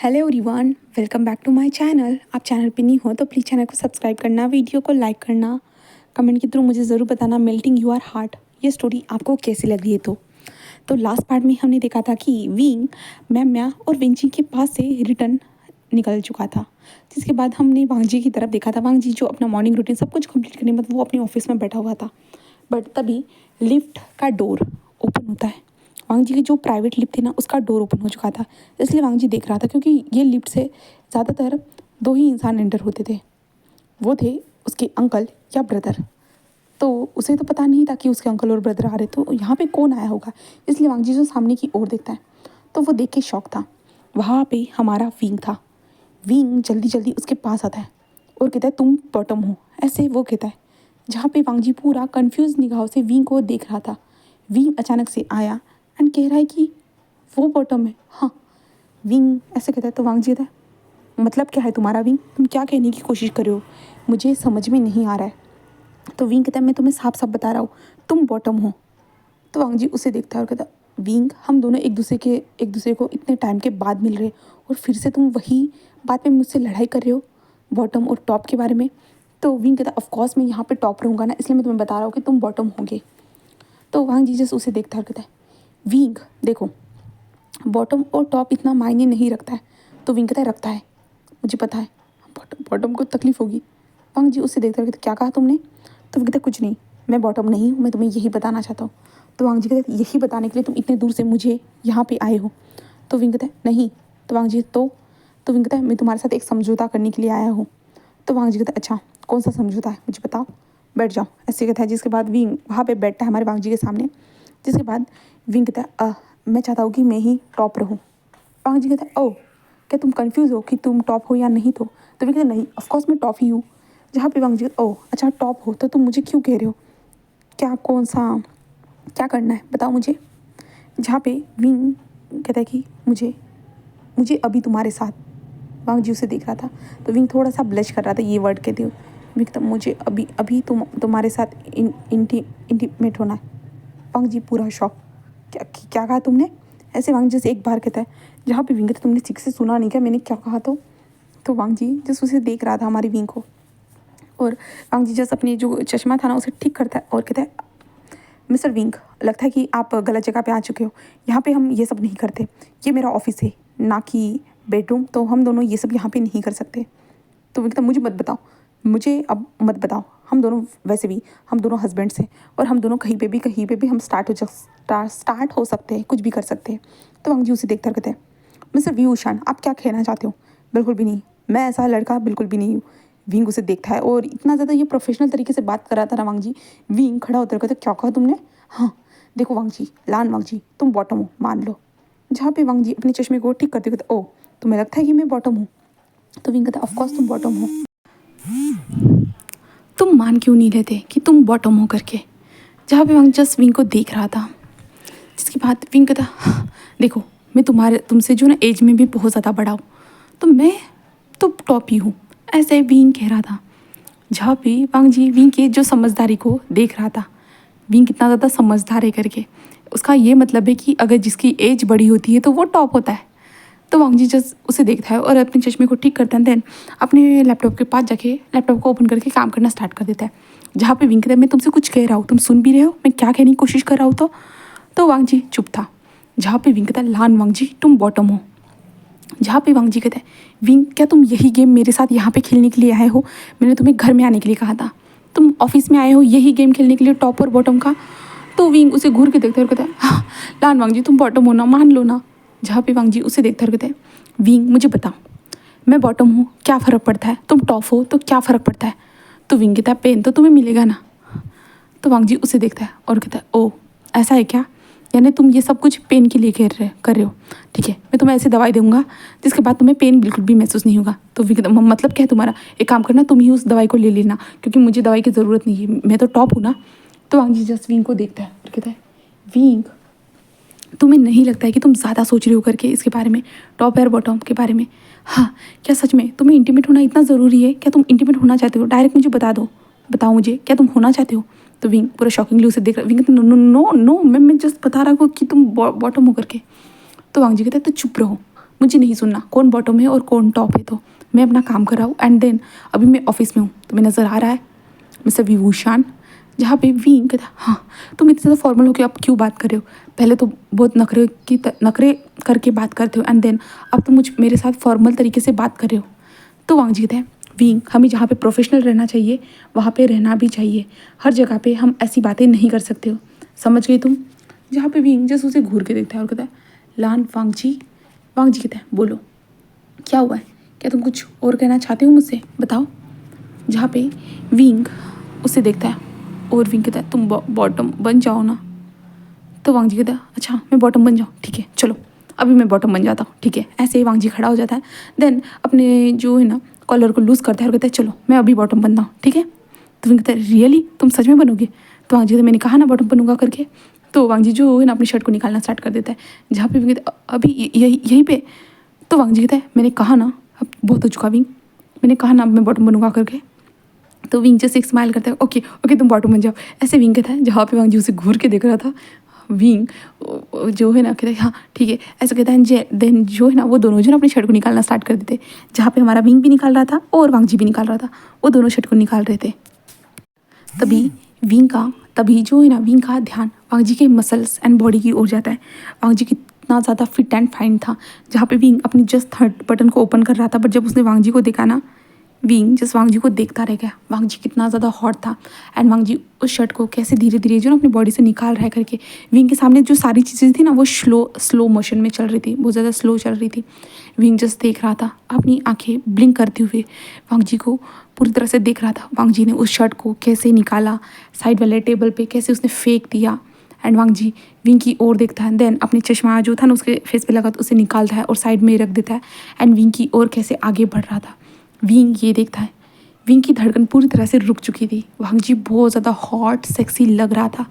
Hello everyone, welcome back to my channel. आप channel पे नहीं हो तो प्लीज़ चैनल को सब्सक्राइब करना, वीडियो को लाइक करना, कमेंट के थ्रू मुझे ज़रूर बताना मेल्टिंग योर हार्ट ये स्टोरी आपको कैसी लग रही है। तो लास्ट पार्ट में हमने देखा था कि विंग मैम्या और विंची के पास से रिटर्न निकल चुका था, जिसके बाद हमने वांगजी की तरफ देखा था। वांगजी जो अपना मॉर्निंग रूटीन सब कुछ कंप्लीट करने के बाद वो अपने ऑफिस में बैठा हुआ था, बट तभी लिफ्ट का डोर ओपन होता है। वांगजी की जो प्राइवेट लिफ्ट थी ना, उसका डोर ओपन हो चुका था, इसलिए वांगजी देख रहा था, क्योंकि ये लिफ्ट से ज़्यादातर दो ही इंसान एंटर होते थे। वो थे उसके अंकल या ब्रदर। तो उसे तो पता नहीं था कि उसके अंकल और ब्रदर आ रहे, तो यहाँ पे कौन आया होगा, इसलिए वांगजी जो सामने की ओर देखता है तो वो देख के शौक था। वहाँ पे हमारा विंग था। विंग जल्दी जल्दी उसके पास आता है और कहता है तुम बॉटम हो, ऐसे वो कहता है। जहाँ पे वांगजी पूरा कंफ्यूज निगाहों से विंग को देख रहा था, विंग अचानक से आया एंड कह रहा है कि वो बॉटम है। हाँ, विंग ऐसे कहता है तो वांगजी कहता है मतलब क्या है तुम्हारा विंग, तुम क्या कहने की कोशिश कर रहे हो, मुझे समझ में नहीं आ रहा है। तो विंग कहता है मैं तुम्हें साफ साफ बता रहा हूँ, तुम बॉटम हो। तो वांगजी उसे देखता है और कहता है विंग हम दोनों एक दूसरे को इतने टाइम के बाद मिल रहे और फिर से तुम वही बात पे मुझसे लड़ाई कर रहे हो, बॉटम और टॉप के बारे में। तो विंग कहता है ऑफकोर्स मैं यहाँ पे टॉप रहूँगा ना, इसलिए मैं तुम्हें बता रहा हूँ कि तुम बॉटम होंगे। तो वांगजी जस्ट उसे देखता है और कहता है विंग देखो, बॉटम और टॉप इतना मायने नहीं रखता है। तो विंग कहता है रखता है, मुझे पता है, बॉटम बॉटम को तकलीफ होगी। वांगजी उससे देखता है कहता क्या कहा तुमने। तो वो कहता है कुछ नहीं, मैं बॉटम नहीं हूँ, मैं तुम्हें यही बताना चाहता हूँ। तो वांगजी कहते हैं यही बताने के लिए तुम इतने दूर से मुझे यहाँ पे आए हो। तो विंग कहता है नहीं। तो वांगजी तो विंग कहता है मैं तुम्हारे साथ एक समझौता करने के लिए आया हूँ। तो वांगजी कहता है अच्छा कौन सा समझौता है, मुझे बताओ, बैठ जाओ, ऐसे कहता है। जिसके बाद विंग वहाँ पे बैठता है हमारे वांगजी के सामने। जिसके बाद विंग कहता है मैं चाहता हूँ कि मैं ही टॉप रहूँ। वांगजी कहता है ओह, क्या तुम कंफ्यूज हो कि तुम टॉप हो या नहीं। तो विंग कहता है नहीं, ऑफकोर्स मैं टॉप ही हूँ। जहाँ पे वांगजी ओह अच्छा टॉप हो तो तुम मुझे क्यों कह रहे हो, क्या कौन सा क्या करना है बताओ मुझे। जहाँ पे विंग कहता है कि मुझे मुझे अभी तुम्हारे साथ। वांगजी उसे देख रहा था तो विंग थोड़ा सा ब्लश कर रहा था ये वर्ड कहते हुए। विंग कहता मुझे अभी अभी तुम्हारे साथ इंटीमेट होना है। वांगजी पूरा शॉक, क्या क्या कहा तुमने। ऐसे वांगजी से एक बार कहता है, जहाँ पे विंग कहता तुमने ठीक से सुना नहीं क्या मैंने क्या कहा। तो वांगजी जस्ट उसे देख रहा था हमारी विंग को, और वांगजी जस्ट अपनी जो चश्मा था ना उसे ठीक करता है और कहता है मिस्टर विंग लगता है कि आप गलत जगह पे आ चुके हो, यहाँ पे हम ये सब नहीं करते, ये मेरा ऑफिस है ना कि बेडरूम, तो हम दोनों ये सब यहाँ पे नहीं कर सकते। तो विंग कहता मुझे मत बताओ, मुझे अब मत बताओ, हम दोनों वैसे भी हम दोनों हस्बैंड्स हैं और हम दोनों कहीं पे भी हम स्टार्ट हो सकते हैं, कुछ भी कर सकते हैं। तो वांगजी उसे देखता कहते हैं मिस्टर व्यूशान आप क्या कहना चाहते हो। बिल्कुल भी नहीं, मैं ऐसा लड़का बिल्कुल भी नहीं हूँ। विंग उसे देखता है और इतना ज़्यादा ये प्रोफेशनल तरीके से बात कर रहा था ना वांगजी। विंग खड़ा होकर कहता क्या कहा तुमने। हाँ देखो वांगजी, वांगजी तुम बॉटम हो मान लो। जहाँ पे वांगजी अपने चश्मे को ठीक करते कहते ओ तुम्हें लगता है कि मैं बॉटम हूँ। तो विंग कहता ऑफकोर्स तुम बॉटम हो, तुम मान क्यों नहीं लेते कि तुम बॉटम हो करके। जहाँ पे वांग जस्ट विंग को देख रहा था। जिसके बाद विंग कहता देखो मैं तुमसे जो ना एज में भी बहुत ज़्यादा बड़ा हूँ, तो मैं तो टॉप ही हूँ, ऐसे विंग कह रहा था। जहाँ पे वांगजी विंग के जो समझदारी को देख रहा था, विंग कितना ज़्यादा समझदार है करके, उसका ये मतलब है कि अगर जिसकी एज बड़ी होती है तो वो टॉप होता है। तो वांगजी जस्ट उसे देखता है और अपने चश्मे को ठीक करता है, देन अपने लैपटॉप के पास जाके लैपटॉप को ओपन करके काम करना स्टार्ट कर देता है। जहाँ पे विंग कहता है मैं तुमसे कुछ कह रहा हूँ, तुम सुन भी रहे हो मैं क्या कहने की कोशिश कर रहा हूँ। तो वांगजी चुप था। जहाँ पे विंग कहता है लान वांगजी तुम बॉटम हो। जहाँ पे वांगजी कहता है विंग क्या तुम यही गेम मेरे साथ यहाँ पे खेलने के लिए आए हो, मैंने तुम्हें घर में आने के लिए कहा था, तुम ऑफिस में आए हो यही गेम खेलने के लिए टॉप और बॉटम का। तो विंग उसे घूर के देखता है और कहता है हाँ लान वांगजी तुम बॉटम हो ना, मान लो ना। जहाँ पे वांगजी उसे देखता है और कहता है विंग मुझे बताओ मैं बॉटम हूँ क्या फ़र्क पड़ता है, तुम टॉप हो तो क्या फ़र्क पड़ता है। तो विंग कहता है पेन तो तुम्हें मिलेगा ना। तो वांगजी उसे देखता है और कहता है ओ ऐसा है क्या, यानी तुम ये सब कुछ पेन के लिए कर रहे हो, ठीक है मैं तुम्हें ऐसी दवाई दूंगा जिसके बाद तुम्हें पेन बिल्कुल भी महसूस नहीं होगा। तो विंग मतलब क्या है तुम्हारा, एक काम करना तुम ही उस दवाई को ले लेना क्योंकि मुझे दवाई की ज़रूरत नहीं है, मैं तो टॉप हूँ ना। तो वांगजी जस्ट विंग को देखता है और कहता है विंग तुम्हें नहीं लगता है कि तुम ज़्यादा सोच रही हो करके इसके बारे में, टॉप और बॉटम के बारे में। हाँ क्या सच में तुम्हें इंटीमेट होना इतना ज़रूरी है, क्या तुम इंटीमेट होना चाहते हो, डायरेक्ट मुझे बता दो, बताओ मुझे क्या तुम होना चाहते हो। तो विंग पूरा शॉकिंगली उसे देख रहा, विंग कहता नो नो नो नो मैं जस्ट बता रहा हूँ कि तुम बॉटम हो करके। तो वांगजी कहता है तो चुप रहो, मुझे नहीं सुनना कौन बॉटम है और कौन टॉप है। तो मैं अपना काम कर रहा हूँ एंड देन अभी मैं ऑफिस में हूँ, तुम्हें नज़र आ रहा है मिस्टर विभूषण। जहाँ पे विंग कहता है हाँ तुम इतने ज़्यादा फॉर्मल हो के अब क्यों बात कर रहे हो, पहले तो बहुत नखरे करके बात करते हो एंड देन अब तुम मेरे साथ फॉर्मल तरीके से बात कर रहे हो। तो वांग जी कहते हैं विंग हमें जहाँ पे प्रोफेशनल रहना चाहिए वहाँ पे रहना भी चाहिए, हर जगह पे हम ऐसी बातें नहीं कर सकते हो, समझ गई तुम। जहाँ पे विंग जैसे उसे घूर के देखता है और कहता है लान वांग जी। वांग जी कहता है बोलो क्या हुआ है, क्या तुम कुछ और कहना चाहते हो मुझसे, बताओ। जहाँ पे विंग उसे देखता है और विंग कहता है तुम बॉटम बन जाओ ना। तो वांग जी कहता है अच्छा मैं बॉटम बन जाऊँ, ठीक है चलो अभी मैं बॉटम बन जाता हूँ, ठीक है। ऐसे ही वांग जी खड़ा हो जाता है, देन अपने जो है ना कॉलर को लूज़ करता है और कहता है चलो मैं अभी बॉटम बनता हूँ, ठीक है। तो विंग कहता है रियली तुम सच में बनोगे। तो वांग जी कहता है मैंने कहा ना बॉटम बनूंगा करके। तो वांग जी जो है ना अपनी शर्ट को निकालना स्टार्ट कर देता है, जहाँ पे विंग कहता है अभी यहीं पे। तो वांग जी कहता है मैंने कहा ना, अब बहुत हो चुका विंग, मैंने कहा ना अब मैं बॉटम बनूंगा करके। तो विंग जैसे एक स्माइल करता है ओके ओके तुम बॉटम बन जाओ, ऐसे विंग कहता है। जहाँ पे वांग जी उसे घूर के देख रहा था, विंग जो है ना कहता है हाँ ठीक है ऐसे कहता है। देन जो है ना वो दोनों जो ना अपनी शर्ट को निकालना स्टार्ट कर देते, जहाँ पे हमारा विंग भी निकाल रहा था और वांग जी भी निकाल रहा था, वो दोनों शर्ट को निकाल रहे थे। तभी जो है ना विंग का ध्यान वांग जी के मसल्स एंड बॉडी की ओर जाता है। वांग जी कितना ज़्यादा फिट एंड फाइन था, जहाँ पे विंग अपनी जस्ट थर्ड बटन को ओपन कर रहा था, बट जब उसने वांग जी को देखा ना, विंग जस्ट वांग जी को देखता रह गया। वांग जी कितना ज़्यादा हॉट था एंड वांग जी उस शर्ट को कैसे धीरे धीरे जो ना अपनी बॉडी से निकाल रहा है करके। विंग के सामने जो सारी चीज़ें थी ना वो स्लो मोशन में चल रही थी, बहुत ज़्यादा स्लो चल रही थी। विंग जस्ट देख रहा था, अपनी आंखें ब्लिंक करते हुए वांग जी को पूरी तरह से देख रहा था। वांग जी ने उस शर्ट को कैसे निकाला, साइड वाले टेबल पे कैसे उसने फेंक दिया एंड वांग जी विंग की ओर देखता है, देन अपने चश्मा जो था ना उसके फेस पे लगा तो उसे निकालता है और साइड में रख देता है एंड विंग की ओर कैसे आगे बढ़ रहा था। विंग ये देखता है, विंग की धड़कन पूरी तरह से रुक चुकी थी। वांग जी बहुत ज़्यादा हॉट सेक्सी लग रहा था।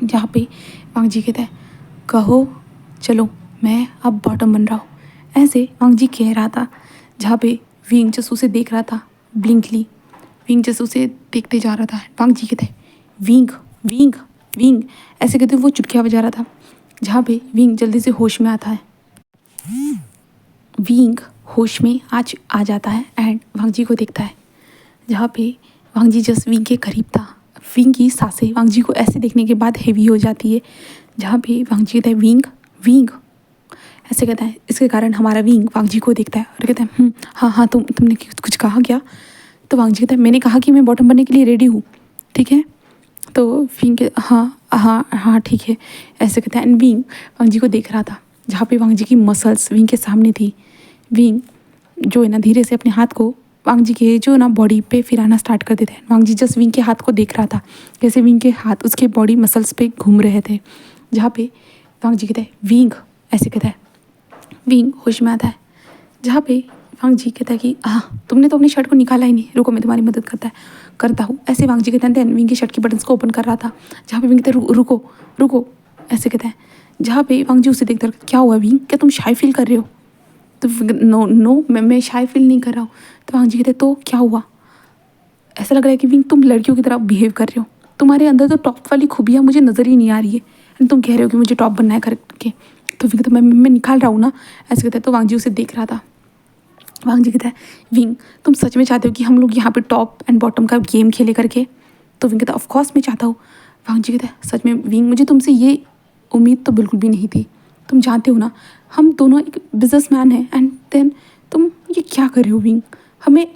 जहाँ पे वांग जी कहता है कहो चलो मैं अब बॉटम बन रहा हूँ, ऐसे वांग जी कह रहा था। जहाँ पे विंग जस उसे देख रहा था ब्लिंकली, विंग जस उसे देखते जा रहा था। वांग जी कहता है विंग विंग विंग, ऐसे कहते वो चुटकियाँ बजा रहा था। जहाँ पे विंग जल्दी से होश में आता है, विंग होश में आज आ जाता है एंड वांग जी को देखता है। जहाँ पे वांग जी जस्ट विंग के करीब था, विंग की सांसें वांग जी को ऐसे देखने के बाद हेवी हो जाती है। जहाँ पे वांग जी कहता है विंग विंग, ऐसे कहता है। इसके कारण हमारा विंग वांग जी को देखता है और कहता है हाँ हाँ तुमने कुछ कहा क्या। तो वांग जी कहता है मैंने कहा कि मैं बॉटम बनने के लिए रेडी हूँ, ठीक है। तो विंग हाँ हाँ हाँ ठीक है ऐसे कहता है एंड विंग वांग जी को देख रहा था। जहाँ पे वांग जी की मसल्स विंग के सामने थी। विंग जो है ना धीरे से अपने हाथ को वांग जी के जो ना बॉडी पे फिराना स्टार्ट कर देते हैं। वांग जी जस्ट विंग के हाथ को देख रहा था, जैसे विंग के हाथ उसके बॉडी मसल्स पे घूम रहे थे। जहाँ पे वांग जी कहता है विंग, ऐसे कहता है। विंग होश में आता है। जहाँ पे वांग जी कहता है कि हाँ तुमने तो अपनी शर्ट को निकाला ही नहीं, रुको मैं तुम्हारी मदद करता हूँ। ऐसे वांग जी कहते हैं देन विंग की शर्ट की बटन्स को ओपन कर रहा था। जहाँ पे विंग कहता है रुको रुको, ऐसे कहता है। जहाँ पे वांग जी उसे देखता है क्या हुआ विंग, क्या तुम शाय फील कर रहे हो। तो नो मैं शाय फील नहीं कर रहा हूँ। तो वांग जी कहते तो क्या हुआ, ऐसा लग रहा है कि विंग तुम लड़कियों की तरह बिहेव कर रहे हो, तुम्हारे अंदर तो टॉप वाली खूबियाँ मुझे नज़र ही नहीं आ रही है एंड तुम कह रहे हो कि मुझे टॉप बनना है करके। तो विंग कहता मैं निकाल रहा हूँ ना, ऐसे कहता है। तो वांग जी उसे देख रहा था। वांग जी कहता है विंग तुम सच में चाहते हो कि हम लोग यहाँ पे टॉप एंड बॉटम का गेम खेले करके। तो विंग कहता है ऑफकोर्स मैं चाहता हूँ। वांग जी कहता है सच में विंग मुझे तुमसे ये उम्मीद तो बिल्कुल भी नहीं थी, तुम जानते हो ना हम दोनों एक बिजनेसमैन हैं एंड देन तुम ये क्या कर रहे हो विंग। हमें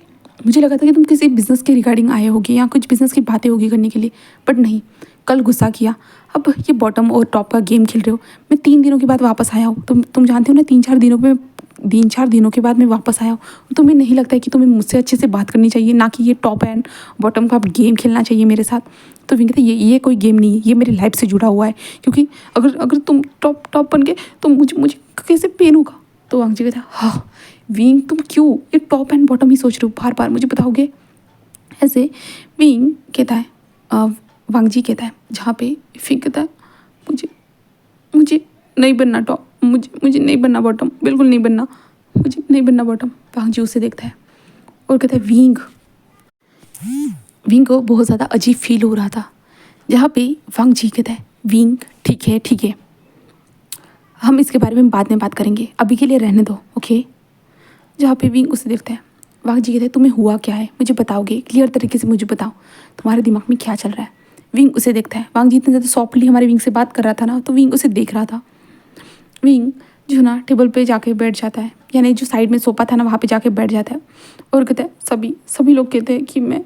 मुझे लगा था कि तुम किसी बिज़नेस के रिगार्डिंग आए होगे या कुछ बिज़नेस की बातें होगी करने के लिए, बट नहीं, कल गुस्सा किया, अब ये बॉटम और टॉप का गेम खेल रहे हो। मैं 3 दिनों के बाद वापस आया हूँ, तुम जानते हो ना 3-4 दिनों के बाद मैं वापस आया हूँ। तुम्हें नहीं लगता है कि तुम्हें मुझसे अच्छे से बात करनी चाहिए, ना कि ये टॉप एंड बॉटम का गेम खेलना चाहिए मेरे साथ। तो विंग कहते ये कोई गेम नहीं है, ये मेरी लाइफ से जुड़ा हुआ है, क्योंकि अगर तुम टॉप बन गए तो मुझे कैसे पेन होगा। तो वांग जी कहता है हाँ विंग तुम क्यों ये टॉप एंड बॉटम ही सोच रहे हो, बार बार मुझे बताओगे। ऐसे विंग कहता है वांग जी कहता है। जहाँ पे विंग कहता है मुझे नहीं बनना टॉप, मुझे नहीं बनना बॉटम, बिल्कुल नहीं बनना, मुझे नहीं बनना बॉटम। वांग जी उसे देखता है और कहता है विंग को बहुत ज़्यादा अजीब फील हो रहा था। जहाँ पे वांग जी कहता है विंग ठीक है हम इसके बारे में बाद में बात करेंगे, अभी के लिए रहने दो, ओके। जहाँ पे विंग उसे देखता है, वांग जी कहते हैं तुम्हें हुआ क्या है, मुझे बताओगे, क्लियर तरीके से मुझे बताओ, तुम्हारे दिमाग में क्या चल रहा है। विंग उसे देखता है, वांग जी इतने ज़्यादा सॉफ्टली हमारे विंग से बात कर रहा था ना, तो विंग उसे देख रहा था। विंग जो ना टेबल पे जाके बैठ जाता है, यानी जो साइड में सोफा था ना वहाँ पे जाके बैठ जाता है और कहता है सभी लोग कहते हैं कि मैं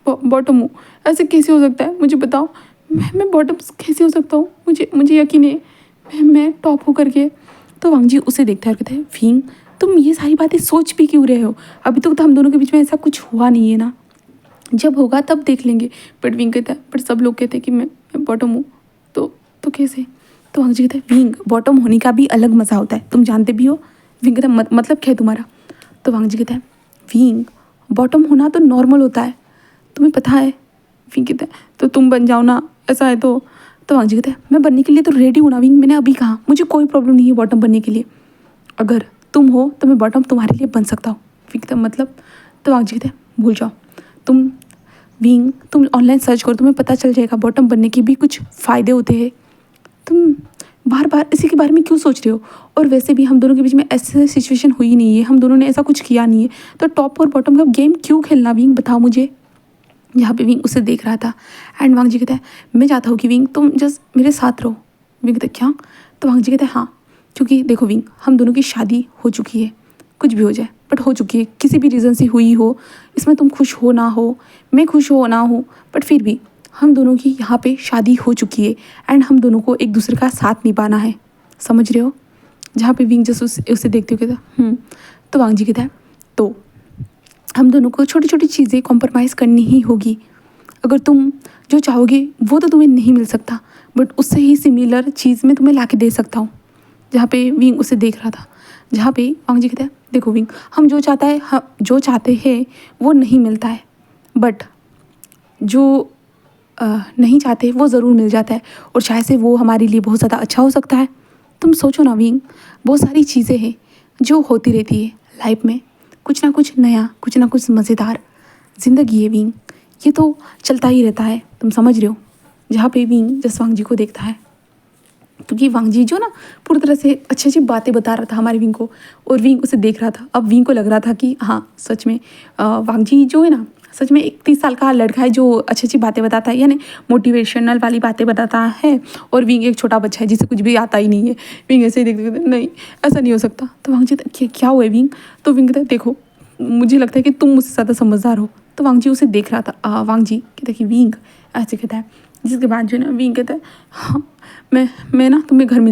बॉटम हूँ, ऐसे कैसे हो सकता है, मुझे बताओ, मैं बॉटम कैसे हो सकता हूँ, मुझे यकीन है मैं टॉप हो करके। तो वांग जी उसे देखता है और कहता है विंग तुम ये सारी बातें सोच भी क्यों रहे हो, अभी तक तो हम दोनों के बीच में ऐसा कुछ हुआ नहीं है ना, जब होगा तब देख लेंगे। बट विंग कहता है बट सब लोग कहते हैं कि मैं बॉटम हूँ, तो कैसे। तो वांग जी कहता है विंग बॉटम होने का भी अलग मज़ा होता है, तुम जानते भी हो। विंग कहता है मतलब क्या है तुम्हारा। तो वांग जी कहता है विंग बॉटम होना तो नॉर्मल होता है, तुम्हें पता है। विंग कहता है तो तुम बन जाओ ना, ऐसा है तो वांग जी कहता है मैं बनने के लिए तो रेडी हूँ ना विंग, मैंने अभी कहा मुझे कोई प्रॉब्लम नहीं है बॉटम बनने के लिए, अगर तुम हो तो मैं बॉटम तुम्हारे लिए बन सकता हूँ। विंग कहता है मतलब। तो वांग जी कहते हैं भूल जाओ तुम विंग, तुम ऑनलाइन सर्च करो तुम्हें पता चल जाएगा बॉटम बनने के भी कुछ फ़ायदे होते हैं, तुम बार बार इसी के बारे में क्यों सोच रहे हो, और वैसे भी हम दोनों के बीच में ऐसी सिचुएशन हुई नहीं है, हम दोनों ने ऐसा कुछ किया नहीं है, तो टॉप और बॉटम का गेम क्यों खेलना विंग, बताओ मुझे। यहाँ पे विंग उसे देख रहा था एंड वांग जी कहता है मैं चाहता हूँ कि विंग तुम जस्ट मेरे साथ रहो। विंग कहता है क्या। तो वांग जी कहता है हाँ, क्योंकि देखो विंग हम दोनों की शादी हो चुकी है, कुछ भी हो जाए बट हो चुकी है, किसी भी रीज़न से हुई हो, इसमें तुम खुश हो ना हो, मैं खुश हो ना हो, बट फिर भी हम दोनों की यहाँ पे शादी हो चुकी है एंड हम दोनों को एक दूसरे का साथ निभाना है, समझ रहे हो। जहाँ पे विंग जस्ट उसे देखते हुए कहता तो वांग जी कहता है तो हम दोनों को छोटी छोटी चीज़ें कॉम्प्रोमाइज़ करनी ही होगी, अगर तुम जो चाहोगे वो तो तुम्हें नहीं मिल सकता, बट उससे ही सिमिलर चीज़ मैं तुम्हें ला के दे सकता हूँ। जहाँ पे विंग उसे देख रहा था, जहाँ पे वांग जी कहता है देखो विंग हम जो चाहते हैं वो नहीं मिलता है, बट जो नहीं चाहते वो ज़रूर मिल जाता है, और शायद से वो हमारे लिए बहुत ज़्यादा अच्छा हो सकता है। तुम सोचो ना विंग, बहुत सारी चीज़ें हैं जो होती रहती है लाइफ में, कुछ ना कुछ नया, कुछ ना कुछ मज़ेदार, ज़िंदगी है विंग, ये तो चलता ही रहता है, तुम समझ रहे हो। जहाँ पे विंग जस वांग जी को देखता है, क्योंकि वांग जी जो ना पूरी तरह से अच्छी अच्छी बातें बता रहा था हमारे विंग को, और विंग उसे देख रहा था। अब विंग को लग रहा था कि हाँ सच में वांग जी जो है ना सच में 31 साल का लड़का है जो अच्छी अच्छी बातें बताता है, यानी मोटिवेशनल वाली बातें बताता है, और विंग एक छोटा बच्चा है जिसे कुछ भी आता ही नहीं है। विंग ऐसे ही देखते नहीं ऐसा नहीं हो सकता। तो वांग जी क्या हुआ है विंग। तो विंग कहता है देखो मुझे लगता है कि तुम मुझसे ज़्यादा समझदार हो। तो वांग जी उसे देख रहा था, वांग जी कहता है कि विंग ऐसे कहता है, जिसके बाद जो है ना विंग कहता है हाँ मैं ना तुम्हें घर में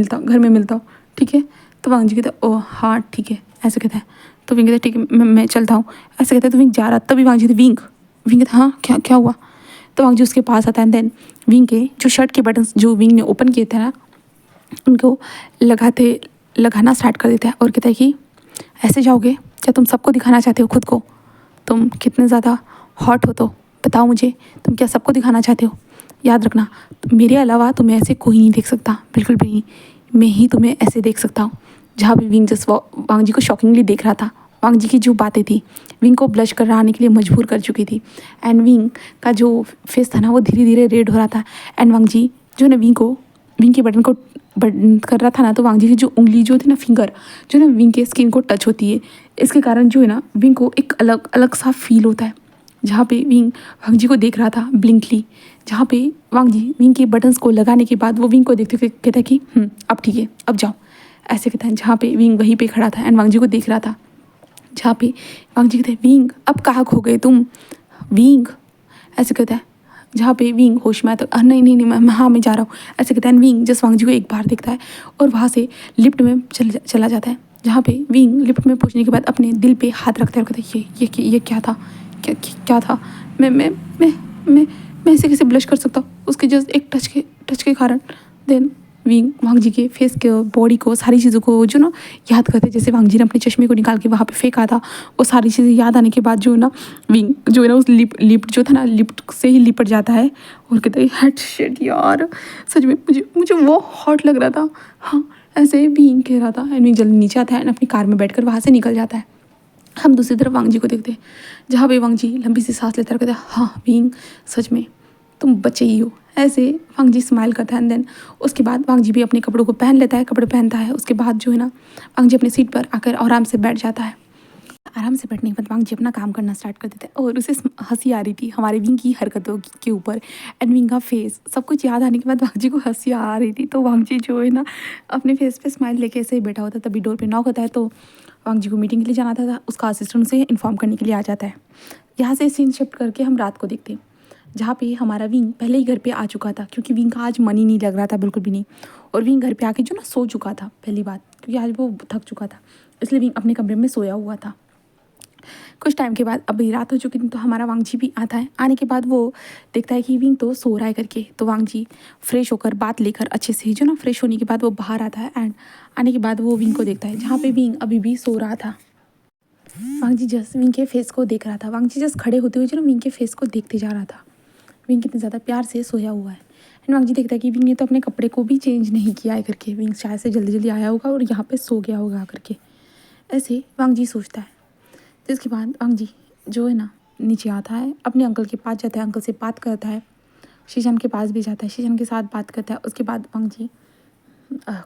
मिलता हूँ, ठीक है। तो वांग जी कहता है ओह हाँ ठीक है, ऐसे कहता है। तो विंग कहता है ठीक है मैं चलता हूँ, ऐसे कहता है। तो विंग जा रहा, तभी वांग जी विंग कहता है हाँ क्या हुआ। तो वांग जी उसके पास आता है, देन विंग के जो शर्ट के बटन जो विंग ने ओपन किए थे ना उनको लगाना स्टार्ट कर देता है, और कहता है कि ऐसे जाओगे क्या, तुम सबको दिखाना चाहते हो खुद को, तुम कितने ज़्यादा हॉट हो, तो बताओ मुझे तुम क्या सबको दिखाना चाहते हो। याद रखना मेरे अलावा तुम्हें ऐसे कोई नहीं देख सकता, बिल्कुल भी नहीं, मैं ही तुम्हें ऐसे देख सकता हूँ। जहाँ भी विंग जस्ट वांग जी को शॉकिंगली देख रहा था, वांग जी की जो बातें थी विंग को ब्लश कर आने के लिए मजबूर कर चुकी थी, एंड विंग का जो फेस था ना वो धीरे धीरे रेड हो रहा था। एंड वांग जी जो ना विंग के बटन को बंद कर रहा था ना, तो वांग जी की जो उंगली जो थी ना फिंगर जो ना विंग के स्किन को टच होती है, इसके कारण जो है ना विंग को एक अलग अलग सा फील होता है। जहाँ पे विंग वांग जी को देख रहा था ब्लिंकली, जहाँ पे वांग जी विंग के बटन्स को लगाने के बाद वो विंग को देखते हुए कहता है कि अब ठीक है अब जाओ, ऐसे कहता है। जहाँ पे विंग वहीं पे खड़ा था एंड वांग जी को देख रहा था, जहाँ पे वांग जी कहते हैं विंग अब कहाँ खो गए तुम, विंग ऐसे कहता है। जहाँ पे विंग होश में आता है नहीं मैं जा रहा हूँ, ऐसे कहता है। विंग जस्ट वांग जी को एक बार देखता है और वहाँ से लिफ्ट में चला जाता है। जहाँ पे विंग लिफ्ट में पहुँचने के बाद अपने दिल पे हाथ रखता है और कहता है ये क्या था, क्या था, मैं ऐसे कैसे ब्लश कर सकता हूँ उसके जस्ट एक टच के कारण। देन विंग वांग जी के फेस के बॉडी को सारी चीज़ों को जो ना याद करते, जैसे वांग जी ने अपने चश्मे को निकाल के वहाँ पे फेंका था, वो सारी चीज़ें याद आने के बाद जो ना विंग जो है ना उस लिफ्ट जो था ना लिफ्ट से ही लिपट जाता है और कहता है हेड शिट यार, सच में मुझे वो हॉट लग रहा था। हाँ ऐसे विंग कह रहा था एंड विंग जल्दी नीचे आता है एंड अपनी कार में बैठकर वहाँ से निकल जाता है। हम दूसरी तरफ वांग जी को देखते हैं, जहाँ पे वांग जी लंबी सी सांस लेता है, कहता है हाँ विंग सच में तुम बच्चे ही हो, ऐसे वांग जी स्माइल करता है एंड देन उसके बाद वांग जी भी अपने कपड़ों को पहन लेता है, कपड़े पहनता है। उसके बाद जो है ना वांग जी अपनी सीट पर आकर आराम से बैठ जाता है। आराम से बैठने के बाद वांग जी अपना काम करना स्टार्ट कर देता है और उसे हंसी आ रही थी हमारे विंग की हरकतों के ऊपर एंड विंग का फेस सब कुछ याद आने के बाद वांग जी को हंसी आ रही थी। तो वांग जी जो है ना अपने फेस पे स्माइल लेके ऐसे ही बैठा होता है। तभी डोर पे नॉक होता है तो वांग जी को मीटिंग के लिए जाना था। उसका असिस्टेंट उसे इन्फॉर्म करने के लिए आ जाता है। यहाँ से सीन शिफ्ट करके हम रात को देखते हैं जहाँ पे हमारा विंग पहले ही घर पे आ चुका था क्योंकि विंग का आज मन ही नहीं लग रहा था बिल्कुल भी नहीं। और विंग घर पे आके जो ना सो चुका था पहली बात, क्योंकि आज वो थक चुका था इसलिए विंग अपने कमरे में सोया हुआ था। कुछ टाइम के बाद अभी रात हो चुकी थी तो हमारा वांग जी भी आता है। आने के बाद वो देखता है कि विंग तो सो रहा है करके। तो वांग जी फ्रेश होकर बात लेकर अच्छे से जो ना फ्रेश होने के बाद वो बाहर आता है एंड आने के बाद वो विंग को देखता है जहाँ पे विंग अभी भी सो रहा था। वांग जी जस्ट विंग के फेस को देख रहा था। वांग जी जस्ट खड़े होते हुए जो ना विंग के फेस को देखते जा रहा था। विंग कितने ज़्यादा प्यार से सोया हुआ है एंड वांग जी देखता है कि विंग ने तो अपने कपड़े को भी चेंज नहीं किया है करके। विंग शायद से जल्दी जल्दी आया होगा और यहाँ पे सो गया होगा करके ऐसे वांग जी सोचता है। जिसके बाद वांग जी जो है ना नीचे आता है, अपने अंकल के पास जाता है, अंकल से बात करता है, शीशान के पास भी जाता है, शीशान के साथ बात करता है। उसके बाद वांग जी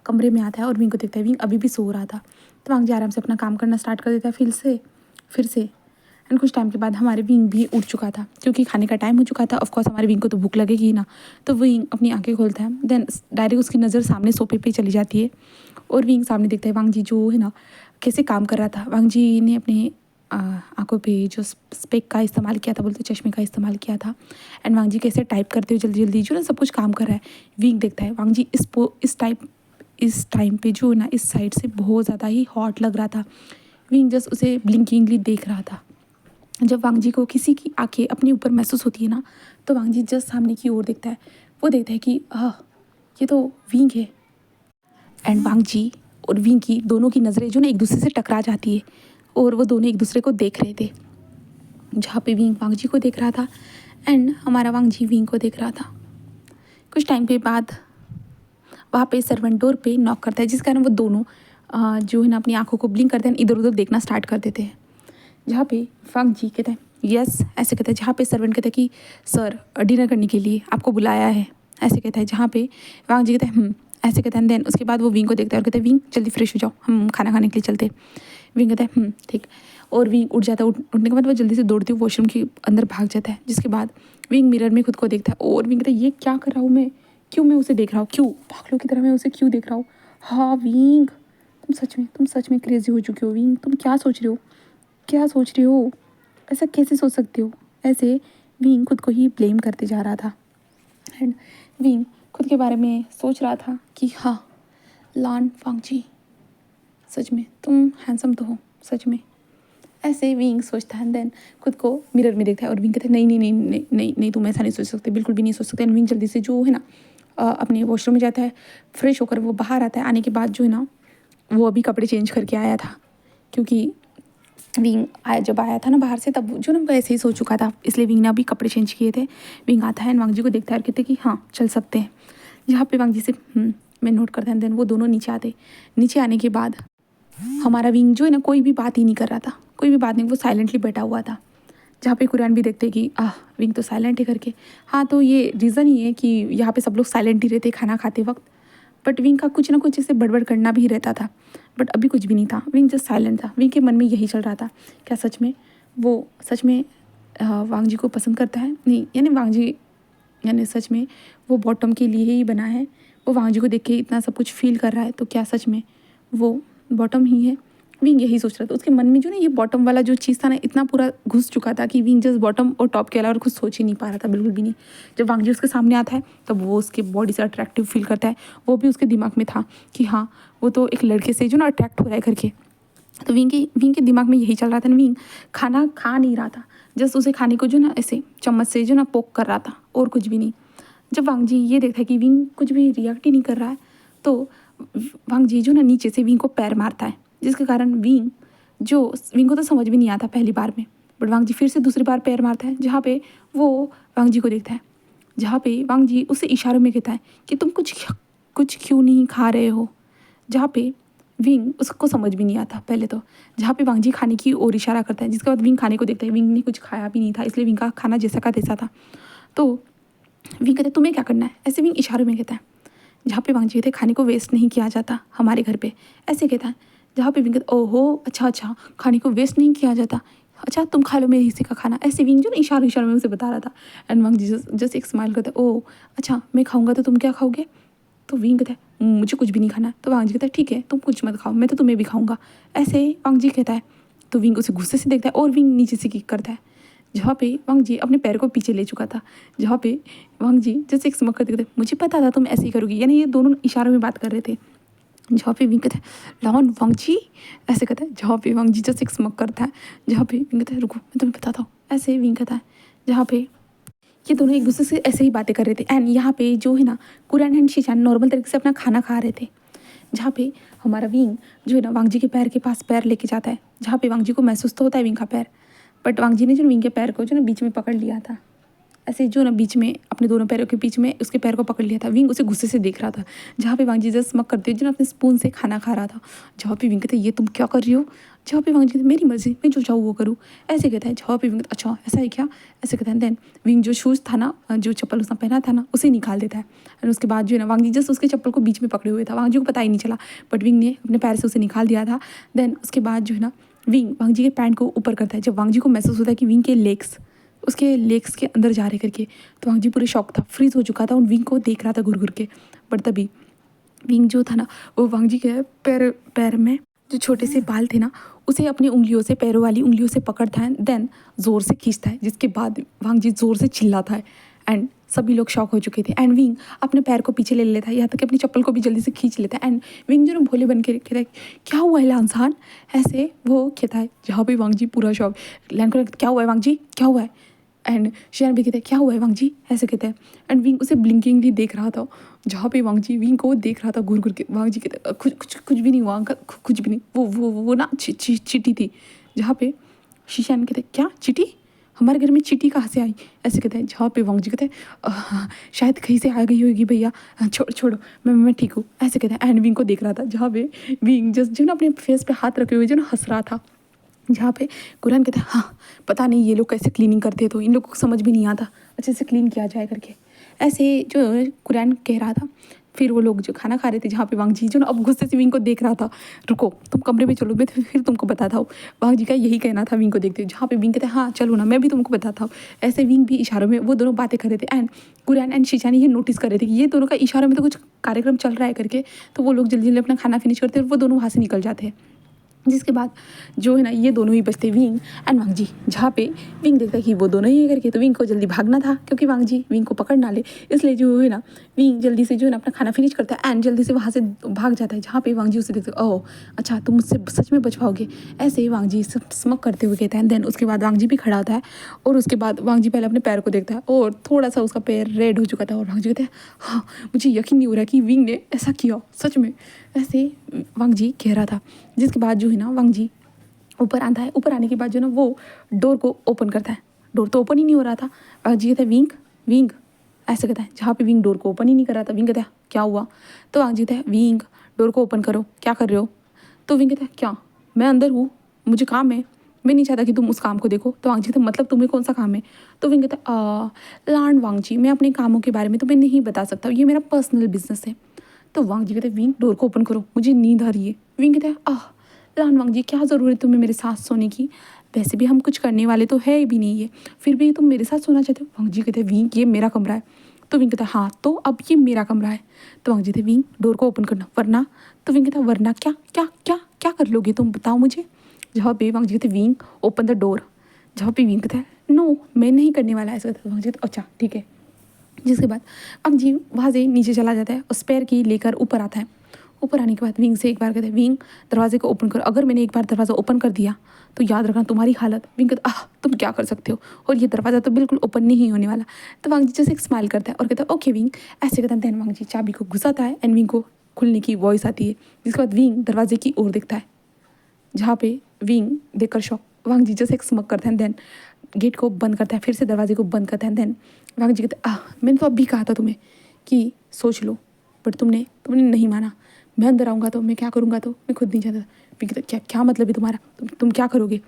कमरे में आता है और विंग को देखता है। विंग अभी भी सो रहा था तो वांग जी आराम से अपना काम करना स्टार्ट कर देता है फिर से एंड कुछ टाइम के बाद हमारे विंग भी उठ चुका था क्योंकि खाने का टाइम हो चुका था। ऑफकोर्स हमारे विंग को तो भूख लगेगी ही ना। तो विंग अपनी आंखें खोलता है देन डायरेक्ट उसकी नज़र सामने सोफे पे चली जाती है और विंग सामने देखता है वांग जी जो है ना कैसे काम कर रहा था। वांग जी ने अपने आंखों पे जो स्पेक का इस्तेमाल किया था, बोलते चश्मे का इस्तेमाल किया था एंड वांग जी कैसे टाइप करते हुए जल्दी जल्दी जो ना सब कुछ काम कर रहा है। विंग देखता है वांग जी इस टाइम पे जो ना इस साइड से बहुत ज़्यादा ही हॉट लग रहा था। विंग जस्ट उसे ब्लिंकिंगली देख रहा था। जब वांग जी को किसी की आंखें अपने ऊपर महसूस होती है ना तो वांग जी जस्ट सामने की ओर देखता है। वो देखता है कि ये तो विंग है एंड वांग जी और विंग की दोनों की नज़रें जो ना एक दूसरे से टकरा जाती है और वो दोनों एक दूसरे को देख रहे थे। जहाँ पे विंग वांग जी को देख रहा था एंड हमारा वांग जी विंग को देख रहा था। कुछ टाइम के बाद वहाँ पे सर्वेंट डोर पे नॉक करता है जिस कारण वो दोनों जो है ना अपनी आंखों को ब्लिंक करते हैं, इधर उधर देखना स्टार्ट कर देते हैं। जहाँ पे वांग जी कहते हैं यस ऐसे कहते हैं। जहाँ पे सर्वेंट कहते हैं कि सर डिनर करने के लिए आपको बुलाया है ऐसे कहता है। जहाँ पे वांग जी कहते हैं ऐसे कहते हैं। देन उसके बाद वो विंग को देखता है और कहते हैं विंग जल्दी फ्रेश हो जाओ, हम खाना खाने के लिए चलते हैं। विंग कहता है ठीक। और विंग उठ जाता है। उठने के बाद वो जल्दी से दौड़ते हुए वॉशरूम के अंदर भाग जाता है। जिसके बाद विंग मिरर में खुद को देखता है और विंग कहता है ये क्या कर रहा हूँ मैं, क्यों मैं उसे देख रहा हूँ, क्यों पागलों की तरह मैं उसे क्यों देख रहा हूँ। हाँ विंग तुम सच में क्रेजी हो चुके हो। विंग तुम क्या सोच रहे हो, क्या सोच रहे हो, ऐसा कैसे सोच सकते हो। ऐसे विंग खुद को ही ब्लेम करते जा रहा था एंड विंग खुद के बारे में सोच रहा था कि हाँ लान वांग जी सच में तुम हैंडसम तो हो सच में। ऐसे विंग सोचता है देन खुद को मिरर में देखता है और विंग कहता है नहीं नहीं नहीं नहीं नहीं नहीं तुम ऐसा नहीं सोच सकते, बिल्कुल भी नहीं सोच सकते। एंड विंग जल्दी से जो है ना अपने वॉशरूम में जाता है, फ्रेश होकर वो बाहर आता है। आने के बाद जो है ना वो अभी कपड़े चेंज करके आया था क्योंकि विंग जब आया था ना बाहर से तब जो ना वैसे ही सो चुका था, इसलिए विंग ने अभी कपड़े चेंज किए थे। विंग आता है एंड वांग जी को देखता है और कहते कि हाँ चल सकते हैं। जहाँ पे वांग जी से मैं नोट करता है। देन वो दोनों नीचे आते। नीचे आने के बाद हमारा विंग जो है ना कोई भी बात ही नहीं कर रहा था, कोई भी बात नहीं, वो साइलेंटली बैठा हुआ था। जहाँ पे कुरान भी देखते कि विंग तो साइलेंट है करके। हाँ तो ये रीज़न ही है कि यहाँ पे सब लोग साइलेंट ही रहते खाना खाते वक्त। बट विंग का कुछ ना कुछ ऐसे बड़बड़ करना भी रहता था। बट अभी कुछ भी नहीं था, विंग जस्ट साइलेंट था। विंग के मन में यही चल रहा था क्या सच में वांग जी को पसंद करता है, नहीं यानी वांग जी यानी सच में वो बॉटम के लिए ही बना है। वो वांग जी को देख के इतना सब कुछ फील कर रहा है तो क्या सच में वो बॉटम ही है। विंग यही सोच रहा था। उसके मन में जो ना ये बॉटम वाला जो चीज़ था ना इतना पूरा घुस चुका था कि विंग जस्ट बॉटम और टॉप के अलावा और कुछ सोच ही नहीं पा रहा था बिल्कुल भी नहीं। जब वांग जी उसके सामने आता है तब वो उसके बॉडी से अट्रैक्टिव फील करता है। वो भी उसके दिमाग में था कि हाँ वो तो एक लड़के से जो ना अट्रैक्ट हो रहा है करके। तो विंग के दिमाग में यही चल रहा था। विंग खाना खा नहीं रहा था, जस्ट उसे खाने को जो ना ऐसे चम्मच से जो ना पोक कर रहा था और कुछ भी नहीं। जब वांग जी ये देखता है कि विंग कुछ भी रिएक्ट ही नहीं कर रहा है तो वांग जी जो ना नीचे से विंग को पैर मारता है जिसके कारण विंग को तो समझ भी नहीं आता पहली बार में। बट वांग जी फिर से दूसरी बार पैर मारता है जहाँ पे वो वांग जी को देखता है। जहाँ पे वांग जी उसे इशारों में कहता है कि तुम कुछ क्यों नहीं खा रहे हो। जहाँ पे विंग उसको समझ भी नहीं आता पहले तो। जहाँ पे वांग जी खाने की ओर इशारा करता है जिसके बाद विंग खाने को देखता है। विंग ने कुछ खाया भी नहीं था इसलिए विंग का खाना जैसा का तैसा था। तो विंग कहता है तुम्हें क्या करना है, ऐसे विंग इशारों में कहता है। जहाँ पे वांग जी कहते हैं खाने को वेस्ट नहीं किया जाता हमारे घर पे, ऐसे कहता है। जहाँ पे विंग कहता है ओहो अच्छा अच्छा, खाने को वेस्ट नहीं किया जाता, अच्छा तुम खा लो मेरे हिस्से का खाना, ऐसे विंग जो ना इशारों इशारों में उसे बता रहा था। एंड वांग जी जस्ट एक स्माइल करता है, ओह अच्छा मैं खाऊंगा तो तुम क्या खाओगे। तो विंग कहता है मुझे कुछ भी नहीं खाना। तो वांग जी कहता है ठीक है तुम कुछ मत खाओ, मैं तो तुम्हें भी खाऊंगा, ऐसे वांग जी कहता है। तो विंग उसे गुस्से से देखता है और विंग नीचे से किक करता है। जहाँ पे वांग जी अपने पैर को पीछे ले चुका था, जहाँ पे वांग जी जैसे एक स्मक करते कहते मुझे पता था तुम ऐसे ही करोगी, यानी ये दोनों इशारों में बात कर रहे थे। जहाँ पे विंग कहता है लॉन वांग जी, ऐसे कहता है। जहाँ पे वांग जी जैसे एक स्मक करता है, जहाँ पे विंग कहता है रुको मैं तुम्हें बताता हूँ, ऐसे विंग कहता है। जहाँ पे ये दोनों एक दूसरे से ऐसे ही बातें कर रहे थे। एंड यहाँ पे जो है ना कुरैन एंड शीशान नॉर्मल तरीके से अपना खाना खा रहे थे। जहाँ पे हमारा विंग जो है ना वांग जी के पैर के पास पैर लेके जाता है, जहाँ पे वांग जी को महसूस तो होता है विंग का पैर, बट वांग जी ने जो विंग के पैर को जो ना बीच में पकड़ लिया था, ऐसे जो ना बीच में अपने दोनों पैरों के बीच में उसके पैर को पकड़ लिया था। विंग उसे गुस्से से देख रहा था। जहाँ पे वांग जी जस्ट स्मक करते जो ना अपने स्पून से खाना खा रहा था। जहाँ पे विंग कहते ये तुम क्या कर रही हो। जहाँ पे वांग जी कहते मेरी मर्जी, मैं जो चाहूँ वो करूँ, ऐसे कहता है। जहाँ पे विंग अच्छा ऐसा है क्या, ऐसे कहता है। देन विंग जो शूज़ था ना, जो चप्पल उसने पहना था ना, उसे निकाल देता है। और उसके बाद जो है ना वांग जी जस्ट उसके चप्पल को बीच में पकड़े हुए था, वांग जी को पता ही नहीं चला, बट विंग ने अपने पैर से उसे निकाल दिया था। देन उसके बाद जो है ना विंग वांग जी के पैंट को ऊपर करता है। जब वांग जी को महसूस होता है कि विंग के लेग्स उसके लेग्स के अंदर जा रहे करके, तो वांग जी पूरे शॉक था, फ्रीज हो चुका था और विंग को देख रहा था घुर घुर के। बट तभी विंग जो था ना वो वांग जी के पैर पैर में जो छोटे से बाल थे ना उसे अपनी उंगलियों से, पैरों वाली उंगलियों से पकड़ता है। देन ज़ोर से खींचता है, जिसके बाद वांग जी ज़ोर से चिल्लाता है। एंड सभी लोग शॉक हो चुके थे। एंड विंग अपने पैर को पीछे ले लेता है, यहाँ तक कि अपनी चप्पल को भी जल्दी से खींच लेता है। एंड विंग जो ना भोले बन के कहता है क्या हुआ है लांसान, ऐसे वो कहता है। जहाँ पे वांग जी पूरा शॉक, लैन को क्या हुआ है वांग जी, क्या हुआ है। एंड शियान भी कहता है क्या हुआ है वांग जी, ऐसे कहता है। एंड विंग उसे ब्लिंकिंगली देख रहा था। जहाँ पे वांग जी विंग को देख रहा था घूर घूर के। वांग जी कहता है कुछ कुछ कुछ भी नहीं हुआ अंकल, कुछ भी नहीं, वो ना चिट्ठी थी। जहाँ पे शीशान कहते क्या चिट्ठी, हमारे घर में चिट्ठी कहाँ से आई, ऐसे कहते हैं। जहाँ पे वांग जी कहते हैं शायद कहीं से आ गई होगी भैया, छोड़ो छोड़ो मैं ठीक हूँ, ऐसे कहते हैं। एंड विंग को देख रहा था, जहाँ पे विंग जस्ट जो ना अपने फेस पे हाथ रखे हुए जो ना हंस रहा था। जहाँ पे कुरान कहते हैं हाँ पता नहीं ये लोग कैसे क्लीनिंग करते हैं, तो इन लोग को समझ भी नहीं आता अच्छे से क्लीन किया जाए करके, ऐसे जो कुरान कह रहा था। फिर वो लोग जो खाना खा रहे थे, जहाँ पे वांग जी जो ना अब गुस्से से विंग को देख रहा था, रुको तुम कमरे में चलो मैं फिर तुमको बताता हूँ। वांग जी का यही कहना था विंग को देखते हुए। जहाँ पे विंग कहते हैं हाँ चलो ना मैं भी तुमको बताता हूँ, ऐसे विंग भी इशारों में वो दोनों बातें कर रहे थे। एंड कुरान एंड शीशानी ये नोटिस कर रहे थे कि ये दोनों का इशारों में तो कुछ कार्यक्रम चल रहा है करके, तो वो लोग जल्दी जल्दी अपना खाना फिनिश करते और वो दोनों वहाँ से निकल जाते हैं। जिसके बाद जो है ना ये दोनों ही बचते विंग एंड वांग जी। जहाँ पे विंग देखता है कि वो दोनों ही है करके, तो विंग को जल्दी भागना था क्योंकि वांग जी विंग को पकड़ ना ले, इसलिए जो है ना विंग जल्दी से जो है ना अपना खाना फिनिश करता है एंड जल्दी से वहाँ से भाग जाता है। जहाँ पे वांग जी उसे देखते ओह अच्छा तुम मुझसे सच में बच पाओगे, ऐसे ही वांग जी सब स्मक करते हुए कहता है। देन उसके बाद वांग जी भी खड़ा होता है और उसके बाद वांग जी पहले अपने पैर को देखता है और थोड़ा सा उसका पैर रेड हो चुका था। और वांग जी कहते हैं हाँ मुझे यकीन नहीं हो रहा कि विंग ने ऐसा किया सच में, ऐसे वांग जी कह रहा था। जिसके बाद जो है ना वांग जी ऊपर आता है, ऊपर आने के बाद जो ना वो डोर को ओपन करता है। डोर तो ओपन ही नहीं हो रहा था। वांग जी कहता है विंग विंग, ऐसे कहता है। जहाँ पे विंग डोर को ओपन ही नहीं कर रहा था, विंग कहता है क्या हुआ। तो वांग जी कहता है विंग डोर को ओपन करो, क्या कर रहे हो। तो विंग कहता है क्या, मैं अंदर हूँ, मुझे काम है, मैं नहीं चाहता कि तुम उस काम को देखो। तो वांग जी कहता है मतलब तुम्हें कौन सा काम है। तो विंग कहता है लांड वांग जी मैं अपने कामों के बारे में तुम्हें नहीं बता सकता, ये मेरा पर्सनल बिजनेस है। तो वांग जी कहते हैं विंग डोर को ओपन करो, मुझे नींद आ रही है। विंग कहता है लान वांग जी क्या ज़रूरत है तुम्हें मेरे साथ सोने की, वैसे भी हम कुछ करने वाले तो है भी नहीं है, फिर भी तुम मेरे साथ सोना चाहते हो। वांग जी कहते हैं विंग ये मेरा कमरा है। तो विंग कहता है हाँ तो अब ये मेरा कमरा है। तो वांग जी कहते हैं विंग डोर को ओपन करना वरना। तो विंग कहता है वरना क्या क्या क्या क्या कर लोगे तुम बताओ मुझे। जहाँ पे वांग जी कहते हैं विंग ओपन द डोर। जहाँ पे विंग कहता है नो मैं नहीं करने वाला ऐसा। वांग जी कहते अच्छा ठीक है। जिसके बाद वांग जी वहाँ से नीचे चला जाता है और स्पेयर की लेकर ऊपर आता है। ऊपर आने के बाद विंग से एक बार कहते हैं विंग दरवाजे को ओपन करो, अगर मैंने एक बार दरवाज़ा ओपन कर दिया तो याद रखना तुम्हारी हालत। विंग कहता तुम क्या कर सकते हो और ये दरवाज़ा तो बिल्कुल ओपन नहीं होने वाला। तो वांग जी जैसे एक स्माइल करता है और कहता है ओके विंग, ऐसे कहता है। देन वांग जी चाबी को घुसाता है एंड विंग को खुलने की वॉइस आती है। जिसके बाद विंग दरवाजे की ओर देखता है, जहाँ पे विंग देखकर शॉक। वांग जी जैसे एक स्मक करते हैं। देन गेट को बंद करता है, फिर से दरवाजे को बंद करता है। देन वांग जी कहते हैं मैंने तो अभी कहा था तुम्हें कि सोच लो, बट तुमने नहीं माना। मैं अंदर आऊँगा तो मैं क्या करूँगा, तो मैं खुद नहीं चाहता। विंग कहता क्या क्या मतलब है तुम्हारा, तुम क्या करोगे,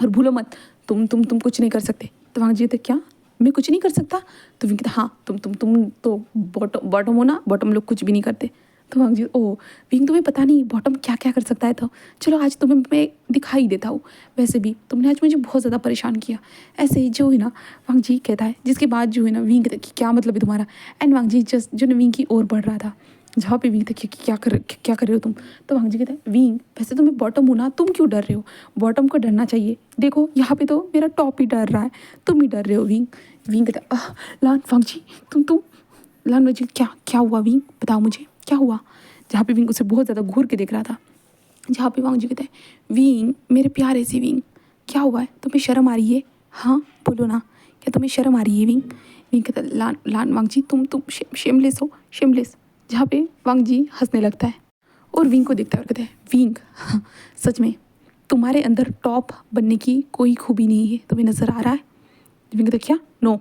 और भूलो मत तुम कुछ नहीं कर सकते। तो वांग जी कहते क्या मैं कुछ नहीं कर सकता? तो विंग कहता हाँ, तुम तो बॉटम हो ना, बॉटम लोग कुछ भी नहीं करते। तो वांग जी ओह विंग, तुम्हें पता नहीं बॉटम क्या क्या कर सकता है, तो चलो आज तुम्हें मैं दिखाई देता हूँ। वैसे भी तुमने आज मुझे बहुत ज़्यादा परेशान किया। ऐसे ही जो है ना वांग जी कहता है, जिसके बाद जो है ना विंग कहता है कि क्या मतलब है तुम्हारा। एंड वांग जी जस्ट जो ना विंग की ओर बढ़ रहा था, जहाँ पे विंग था कि क्या कर रहे हो तुम। तो वांग जी कहता है विंग वैसे तो मैं बॉटम हूँ ना, तुम क्यों डर रहे हो? बॉटम को डरना चाहिए, देखो यहाँ पे तो मेरा टॉप ही डर रहा है, तुम ही डर रहे हो विंग। विंग कहता है लान वांग जी तुम लान वांग जी क्या क्या हुआ विंग, बताओ मुझे क्या हुआ। जहाँ पे विंग उसे बहुत ज़्यादा घूर के देख रहा था, जहाँ पे वांग जी कहते हैं विंग मेरे प्यारे से विंग क्या हुआ है, तुम्हें शर्म आ रही है? हाँ बोलो ना, क्या तुम्हें शर्म आ रही है विंग? विंग कहता है लान लान वांग जी तुम शेमलेस हो, शेमलेस। जहाँ पे वांग जी हंसने लगता है और विंग को देखता है और कहता है विंग हाँ, सच में तुम्हारे अंदर टॉप बनने की कोई खूबी नहीं है, तुम्हें नज़र आ रहा है? विंग कहता है क्या नो।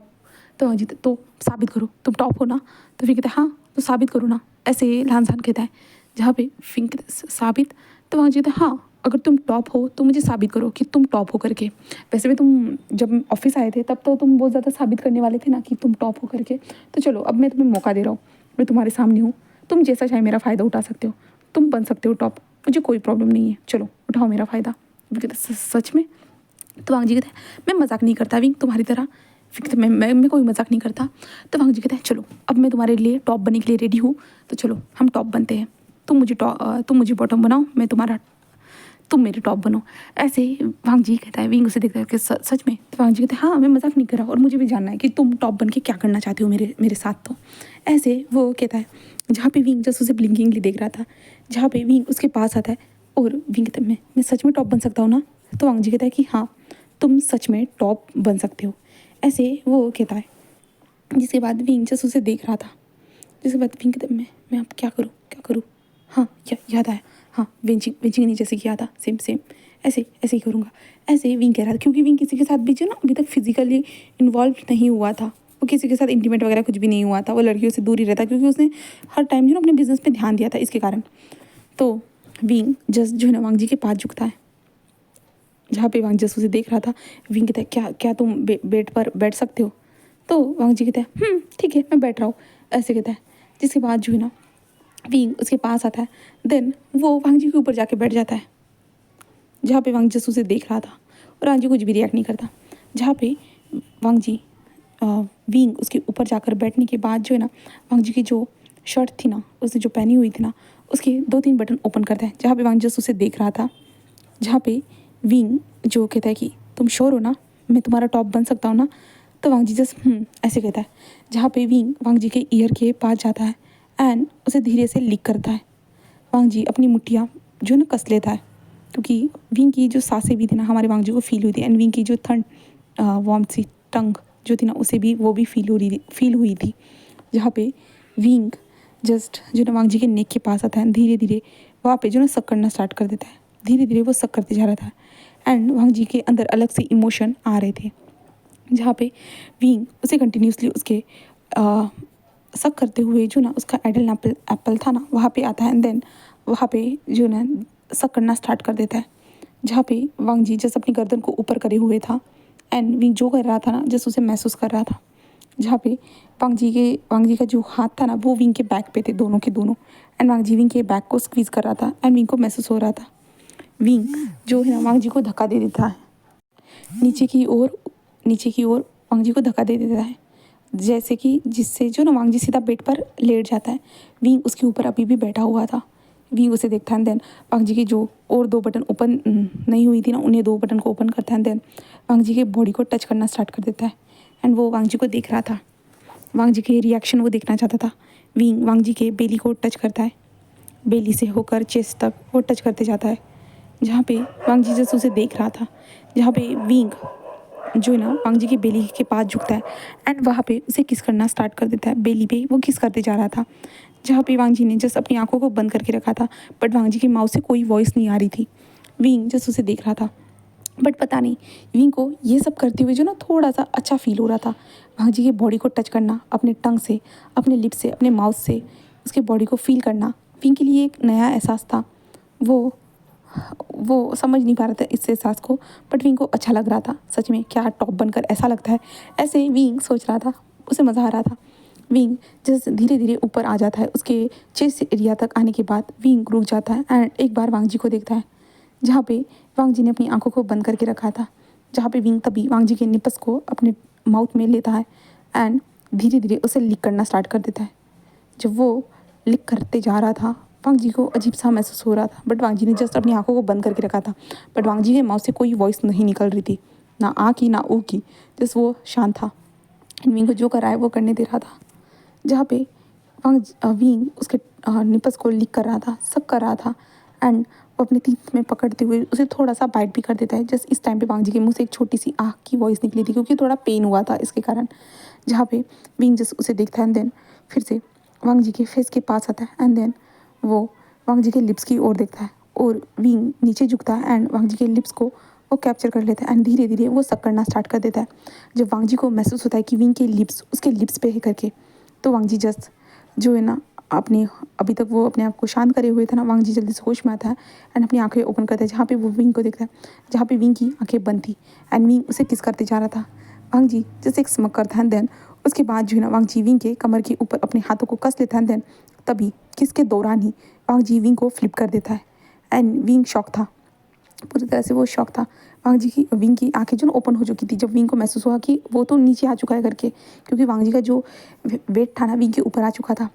तो वांग जी तो साबित करो तुम टॉप हो ना। तो विंग कहता है हाँ तो साबित करो ना, ऐसे लानसान कहता है। जहाँ पे विंग कहता है साबित। तो वांग जी कहता है हाँ अगर तुम टॉप हो तो मुझे साबित करो कि तुम टॉप हो करके। वैसे भी तुम जब ऑफिस आए थे तब तो तुम बहुत ज़्यादा साबित करने वाले थे ना कि तुम टॉप हो करके। तो चलो अब मैं तुम्हें मौका दे रहा हूँ, मैं तुम्हारे सामने हूँ, तुम जैसा चाहे मेरा फ़ायदा उठा सकते हो, तुम बन सकते हो टॉप, मुझे कोई प्रॉब्लम नहीं है, चलो उठाओ मेरा फ़ायदा। विंग कहता है सच में? तो वांग जी कहता है मैं मजाक नहीं करता विंग तुम्हारी तरह। फिर कहता है मैं कोई मजाक नहीं करता। तो वांग जी कहता है चलो अब मैं तुम्हारे लिए टॉप बनने के लिए रेडी हूँ, तो चलो हम टॉप बनते हैं। तुम मुझे बॉटम बनाओ, मैं तुम्हारा तुम मेरे टॉप बनो। ऐसे वांग जी कहता है, विंग उसे देखता है कि सच में? तो वांग जी कहते हैं हाँ मैं मजाक नहीं कर रहा और मुझे भी जानना है कि तुम टॉप बन के क्या करना चाहते हो मेरे मेरे साथ। तो ऐसे वो कहता है, जहाँ पे विंग जस्ट उसे ब्लिंकिंगली देख रहा था, जहाँ पे विंग उसके पास आता है और विंग कहता है मैं सच में टॉप बन सकता हूँ ना? तो वांग जी कहता है कि हाँ तुम सच में टॉप बन सकते हो, ऐसे वो कहता है। जिसके बाद विंग जस्ट उसे देख रहा था, जिसके बाद विंग कहता है मैं अब क्या करूँ? हाँ याद आया, हाँ विंचिंग विंचिंग ने जैसे किया था सेम सेम ऐसे ऐसे ही करूँगा। ऐसे विंग कह रहा था, क्योंकि विंग किसी के साथ भी जो ना अभी तक फिजिकली इन्वॉल्व नहीं हुआ था, वो किसी के साथ इंटीमेट वगैरह कुछ भी नहीं हुआ था, वो लड़कियों से दूर ही रहता क्योंकि उसने हर टाइम जो ना अपने बिजनेस पे ध्यान दिया था इसके कारण। तो विंग जस्ट जो है ना वांग जी के पास झुकता है, जहाँ पे वांग जस उसे देख रहा था। विंग कहता है क्या क्या तुम बेड पर बैठ सकते हो? तो वांग जी कहता है ठीक है मैं बैठ रहा हूँ, ऐसे कहता है। जिसके बाद जो है ना विंग उसके पास आता है, देन वो वांग जी के ऊपर जाके बैठ जाता है, जहाँ पे वांग जस उसे देख रहा था और वांग जी कुछ भी रिएक्ट नहीं करता। जहाँ पे वांग जी विंग उसके ऊपर जाकर बैठने के बाद जो है ना वांग जी की जो शर्ट थी ना, उसने जो पहनी हुई थी ना, उसके 2-3 बटन ओपन करता है, जहाँ पे वांग जस उसे देख रहा था। जहाँ पे विंग जो कहता है कि तुम श्योर हो ना, मैं तुम्हारा टॉप बन सकता हूँ ना? तो वांग जी जस्ट ऐसे कहता है। जहाँ पे विंग वांग जी के ईयर के पास जाता है एंड उसे धीरे से लिक करता है। वांग जी अपनी मुठ्ठियाँ जो है ना कस लेता है, क्योंकि विंग की जो सांसें भी थी ना हमारे वांग जी को फील हुई थी, एंड विंग की जो ठंड वार्म सी टंग जो थी ना उसे भी वो भी फील हुई थी। जहाँ पे विंग जस्ट जो ना वांग जी के नेक के पास आता है, धीरे धीरे वहाँ पे जो ना सक करना स्टार्ट कर देता है। धीरे धीरे वो सक करते जा रहा था एंड वांग जी के अंदर अलग से इमोशन आ रहे थे, जहाँ पे विंग उसे कंटिन्यूसली उसके सक करते हुए जो ना उसका एडल एप्पल था ना वहाँ पे आता है, एंड देन वहाँ पे जो ना सक करना स्टार्ट कर देता है। जहाँ पे वांग जी जस्ट अपनी गर्दन को ऊपर करे हुए था एंड विंग जो कर रहा था ना जस्ट उसे महसूस कर रहा था। जहाँ पे वांग जी का जो हाथ था ना वो विंग के बैक पे थे, दोनों के दोनों, एंड वांग जी विंग के बैक को स्क्वीज कर रहा था एंड विंग को महसूस हो रहा था। विंग जो है ना वांग जी को धक्का दे देता है नीचे की ओर वांग जी को धक्का दे देता है, जैसे कि जिससे जो ना वांग जी सीधा बेड पर लेट जाता है। विंग उसके ऊपर अभी भी बैठा हुआ था। विंग उसे देखता है, देन वांग जी की जो और 2 बटन ओपन नहीं हुई थी ना उन्हें 2 बटन को ओपन करता है, देन वांग जी के बॉडी को टच करना स्टार्ट कर देता है एंड वो वांग जी को देख रहा था। वांग जी के रिएक्शन वो देखना चाहता था। विंग वांग जी के बेली को टच करता है, बेली से होकर चेस्ट तक वो टच करते जाता है, जहाँ पे वांग जी जस्ट उसे देख रहा था। जहाँ पे विंग जो है ना वांग जी की बेली के पास झुकता है एंड वहाँ पे उसे किस करना स्टार्ट कर देता है, बेली पे वो किस करते जा रहा था। जहाँ पे वांग जी ने जस्ट अपनी आंखों को बंद करके रखा था, बट वांग जी की माउथ से कोई वॉइस नहीं आ रही थी। विंग जस्ट उसे देख रहा था, बट पता नहीं विंग को ये सब करते हुए जो ना थोड़ा सा अच्छा फील हो रहा था। वांग जी की बॉडी को टच करना अपने टंग से, अपने लिप से, अपने माउथ से उसके बॉडी को फील करना विंग के लिए एक नया एहसास था। वो वो समझ नहीं पा रहा था इस एहसास को, बट विंग को अच्छा लग रहा था। सच में क्या टॉप बनकर ऐसा लगता है, ऐसे विंग सोच रहा था, उसे मज़ा आ रहा था। विंग जैसे धीरे धीरे ऊपर आ जाता है, उसके चेस्ट एरिया तक आने के बाद विंग रुक जाता है एंड एक बार वांग जी को देखता है, जहाँ पे वांग जी ने अपनी आंखों को बंद करके रखा था। जहाँ पे विंग तभी वांग जी के निपस को अपने माउथ में लेता है एंड धीरे धीरे उसे लिक करना स्टार्ट कर देता है। जब वो लिक करते जा रहा था, वांग जी को अजीब सा महसूस हो रहा था, बट वांग जी ने जस्ट अपनी आंखों को बंद करके रखा था। बट वांग जी के माउथ से कोई वॉइस नहीं निकल रही थी, ना आ की ना ऊ की, जस्ट वो शांत था। विंग को जो कर रहा है वो करने दे रहा था। जहाँ पे विंग उसके निपस को लिक कर रहा था, सब कर रहा था एंड वो अपने तीत में पकड़ते हुए उसे थोड़ा सा बाइट भी कर देता है। जस्ट इस टाइम पे वांग जी के मुंह से एक छोटी सी आह की वॉइस निकली थी, क्योंकि थोड़ा पेन हुआ था इसके कारण। जहाँ पे विंग जस्ट उसे देखता है एंड देन फिर से वांग जी के फेस के पास आता है एंड देन वो वांग जी के लिप्स की ओर देखता है और विंग नीचे झुकता है एंड वांग जी के लिप्स को वो कैप्चर कर लेता है एंड धीरे धीरे वो सक करना स्टार्ट कर देता है। जब वांग जी को महसूस होता है कि विंग के लिप्स उसके लिप्स पे है करके, तो वांग जी जस्ट जो है ना अपने अभी तक वो अपने आप को शांत करे हुए था ना, वांग जी जल्दी से होश में आता है एंड अपनी आंखें ओपन करता है, जहाँ पे वो विंग को देखता है, जहाँ पे विंग की आंखें बंद थी एंड विंग उसे किस करते जा रहा था। वांग जी जैसे एक स्मक करता है देन उसके बाद जो है ना वांग जी विंग के कमर के ऊपर अपने हाथों को कस लेता है देन तभी किस के दौरान ही वांग जी विंग को फ्लिप कर देता है एंड विंग शॉक था, पूरी तरह से वो शॉक था। वांग जी की विंग की आंखें जो ओपन हो चुकी थी जब विंग को महसूस हुआ कि वो तो नीचे आ चुका है करके, क्योंकि वांग जी का जो वेट था ना विंग के ऊपर आ चुका था।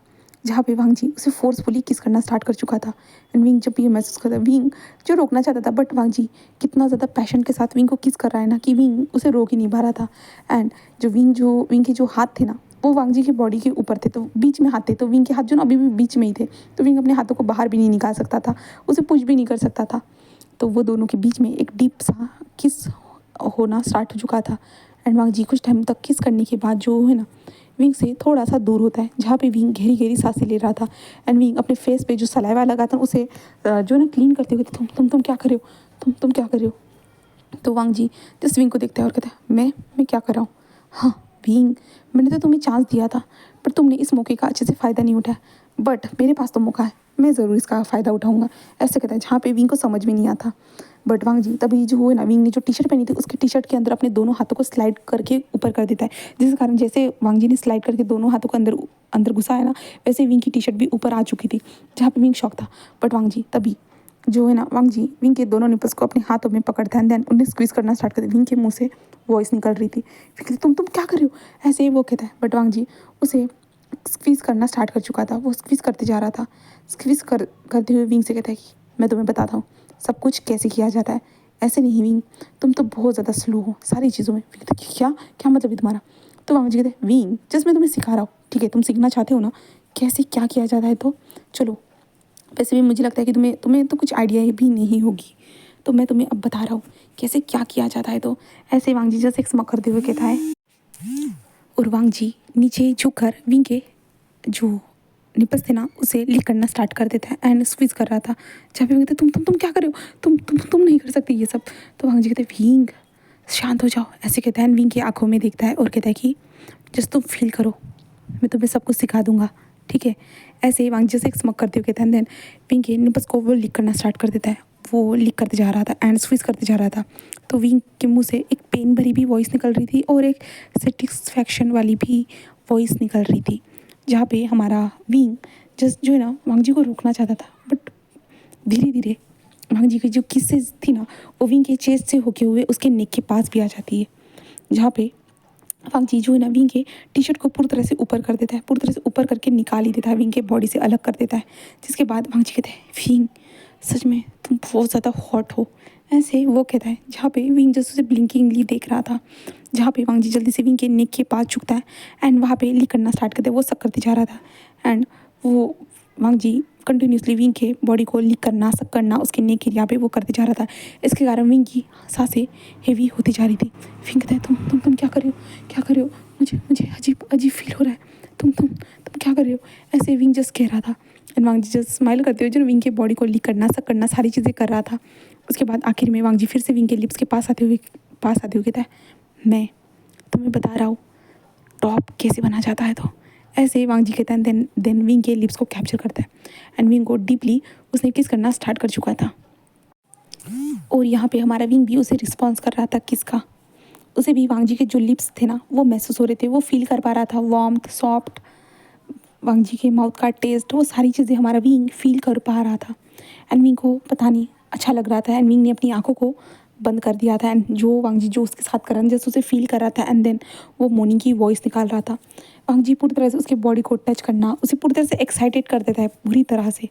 जहाँ पे वांग जी उसे फोर्सफुली किस करना स्टार्ट कर चुका था एंड विंग जब ये महसूस करता, विंग जो रोकना चाहता था बट वांग जी कितना ज़्यादा पैशन के साथ विंग को किस कर रहा है ना कि विंग उसे रोक ही नहीं पा रहा था। एंड जो विंग के जो हाथ थे ना वो वांग जी की बॉडी के ऊपर थे, तो बीच में हाथ थे, तो विंग के हाथ जो ना अभी भी बीच में ही थे, तो विंग अपने हाथों को बाहर भी नहीं निकाल सकता था, उसे पुश भी नहीं कर सकता था। तो वो दोनों के बीच में एक डीप सा किस होना स्टार्ट हो चुका था एंड वांग जी कुछ टाइम तक किस करने के बाद जो है ना विंग से थोड़ा सा दूर होता है, जहाँ पे विंग गहरी गहरी सांसें ले रहा था एंड विंग अपने फेस पे जो सलाइवा लगा था उसे जो ना क्लीन करते हुए, तुम क्या कर रहे हो, तुम क्या कर रहे हो। तो वांग जी जिस विंग को देखता है और कहता है मैं क्या कर रहा हूँ। हाँ विंग, मैंने तो तुम्हें चांस दिया था पर तुमने इस मौके का अच्छे से फ़ायदा नहीं उठाया, बट मेरे पास तो मौका है, मैं ज़रूर इसका फ़ायदा उठाऊंगा, ऐसे कहता है। जहाँ पे विंग को समझ में नहीं आता, बट वांग जी तभी जो है ना विंग ने जो टी शर्ट पहनी थी उसके टी शर्ट के अंदर अपने दोनों हाथों को स्लाइड करके ऊपर कर देता है, जिस कारण जैसे वांग जी ने स्लाइड करके दोनों हाथों को अंदर अंदर घुसाया ना, वैसे विंग की टी शर्ट भी ऊपर आ चुकी थी, जहाँ पे विंग शॉक था। बट वांग जी तभी जो है ना वांग जी विंग के दोनों निपल्स को अपने हाथों में पकड़ता है देन उन्हें स्क्वीज करना स्टार्ट कर दिया। विंग के मुंह से वॉइस निकल रही थी, फिर कहते तुम क्या कर रहे हो, ऐसे ही वो कहता है। बट वांग जी उसे स्क्वीज करना स्टार्ट कर चुका था, वो स्क्वीज करते जा रहा था। करते हुए विंग से कहता है कि मैं तुम्हें बताता हूँ सब कुछ कैसे किया जाता है, ऐसे नहीं विंग, तुम तो बहुत ज़्यादा स्लो हो सारी चीज़ों में। विंग कहता है क्या क्या मतलब है तुम्हारा। तो वांग जी कहते हैं विंग जस्ट मैं तुम्हें सिखा रहा हूँ, ठीक है तुम सीखना चाहते हो ना कैसे क्या किया जाता है, तो चलो। वैसे भी मुझे लगता है कि तुम्हें तुम्हें तो कुछ आइडिया भी नहीं होगी, तो मैं तुम्हें अब बता रहा हूँ कैसे क्या किया जाता है। तो ऐसे वांग जी जैसे एक स्मक करते हुए कहता है और वांग जी नीचे झुककर विंग के जो निपल्स थे ना उसे लिक करना स्टार्ट कर देता है एंड स्क्वीज कर रहा था। जहाँ पे कहते तुम क्या कर रहे हो, तुम नहीं कर सकते ये सब। तो वांग जी कहते विंग शांत हो जाओ, ऐसे कहता है। विंग की आंखों में देखता है और कहता है कि जस्ट तुम फील करो, मैं तुम्हें सब कुछ सिखा दूंगा, ठीक है। ऐसे ही वांग जैसे एक स्मक करते हुए कहता है देन विंग के निपल्स को वो लिक करना स्टार्ट कर देता है। वो लिक करते जा रहा था एंड स्क्वीज करते जा रहा था, तो विंग के मुंह से एक पेन भरी भी वॉइस निकल रही थी और एक सेटिस्फैक्शन वाली भी वॉइस निकल रही थी। जहाँ पे हमारा विंग जस्ट जो है ना वांग जी को रोकना चाहता था, बट धीरे धीरे वांग जी की जो किसेस थी ना वो विंग के चेस्ट से होके हुए उसके नेक के पास भी आ जाती है। जहाँ पे वांग जी जो है ना विंग के टी शर्ट को पूरी तरह से ऊपर कर देता है, पूरी तरह से ऊपर करके निकाल ही देता है, विंग के बॉडी से अलग कर देता है। जिसके बाद वांग जी कहते हैं विंग सच में तुम बहुत ज़्यादा हॉट हो, ऐसे वो कहता है। जहाँ पे विंग जस्ट उसे ब्लिंकिंगली देख रहा था, जहाँ पे वांग जी जल्दी से विंग के नेक के पास झुकता है एंड वहाँ पे लिक करना स्टार्ट करता है। वो सक करते जा रहा था एंड वो वांग जी कंटिन्यूसली विंग के बॉडी को लिक करना सक करना उसके नेक एरिया पे वो करते जा रहा था। इसके कारण विंग की सांसें हेवी होती जा रही थी। विंग कहता है तुम क्या कर रहे हो, क्या कर रहे हो, मुझे मुझे अजीब अजीब फील हो रहा है, तुम क्या कर रहे हो, ऐसे विंग जस्ट कह रहा था। And Wang Ji just smile करते हुए जो विंग के बॉडी को लिक करना सक करना सारी चीज़ें कर रहा था। उसके बाद आखिर में वांग जी फिर से विंग के लिप्स के पास आते हुए कहता है मैं तुम्हें बता रहा हूँ टॉप कैसे बना जाता है। तो ऐसे ही वांग जी कहता है देन विंग के लिप्स को कैप्चर करता है एंड विंग को डीपली उसने किस करना स्टार्ट कर चुका था। और यहाँ पे हमारा विंग भी उसे रिस्पॉन्स कर रहा था किसका, उसे भी वांग जी के जो लिप्स थे ना वो महसूस हो रहे थे, वो फील कर पा रहा था, वार्मथ, सॉफ्ट, वांग जी के माउथ का टेस्ट, वो सारी चीज़ें हमारा विंग फील कर पा रहा था। एंड विंग को पता नहीं अच्छा लग रहा था, एंड विंग ने अपनी आंखों को बंद कर दिया था, एंड जो वांग जी जो उसके साथ कर रहा था जैसे उसे फील कर रहा था, एंड देन वो मोर्निंग की वॉइस निकाल रहा था। वांग जी पूरी तरह से उसके बॉडी को टच करना उसे पूरी तरह से एक्साइटेड कर देता है पूरी तरह से।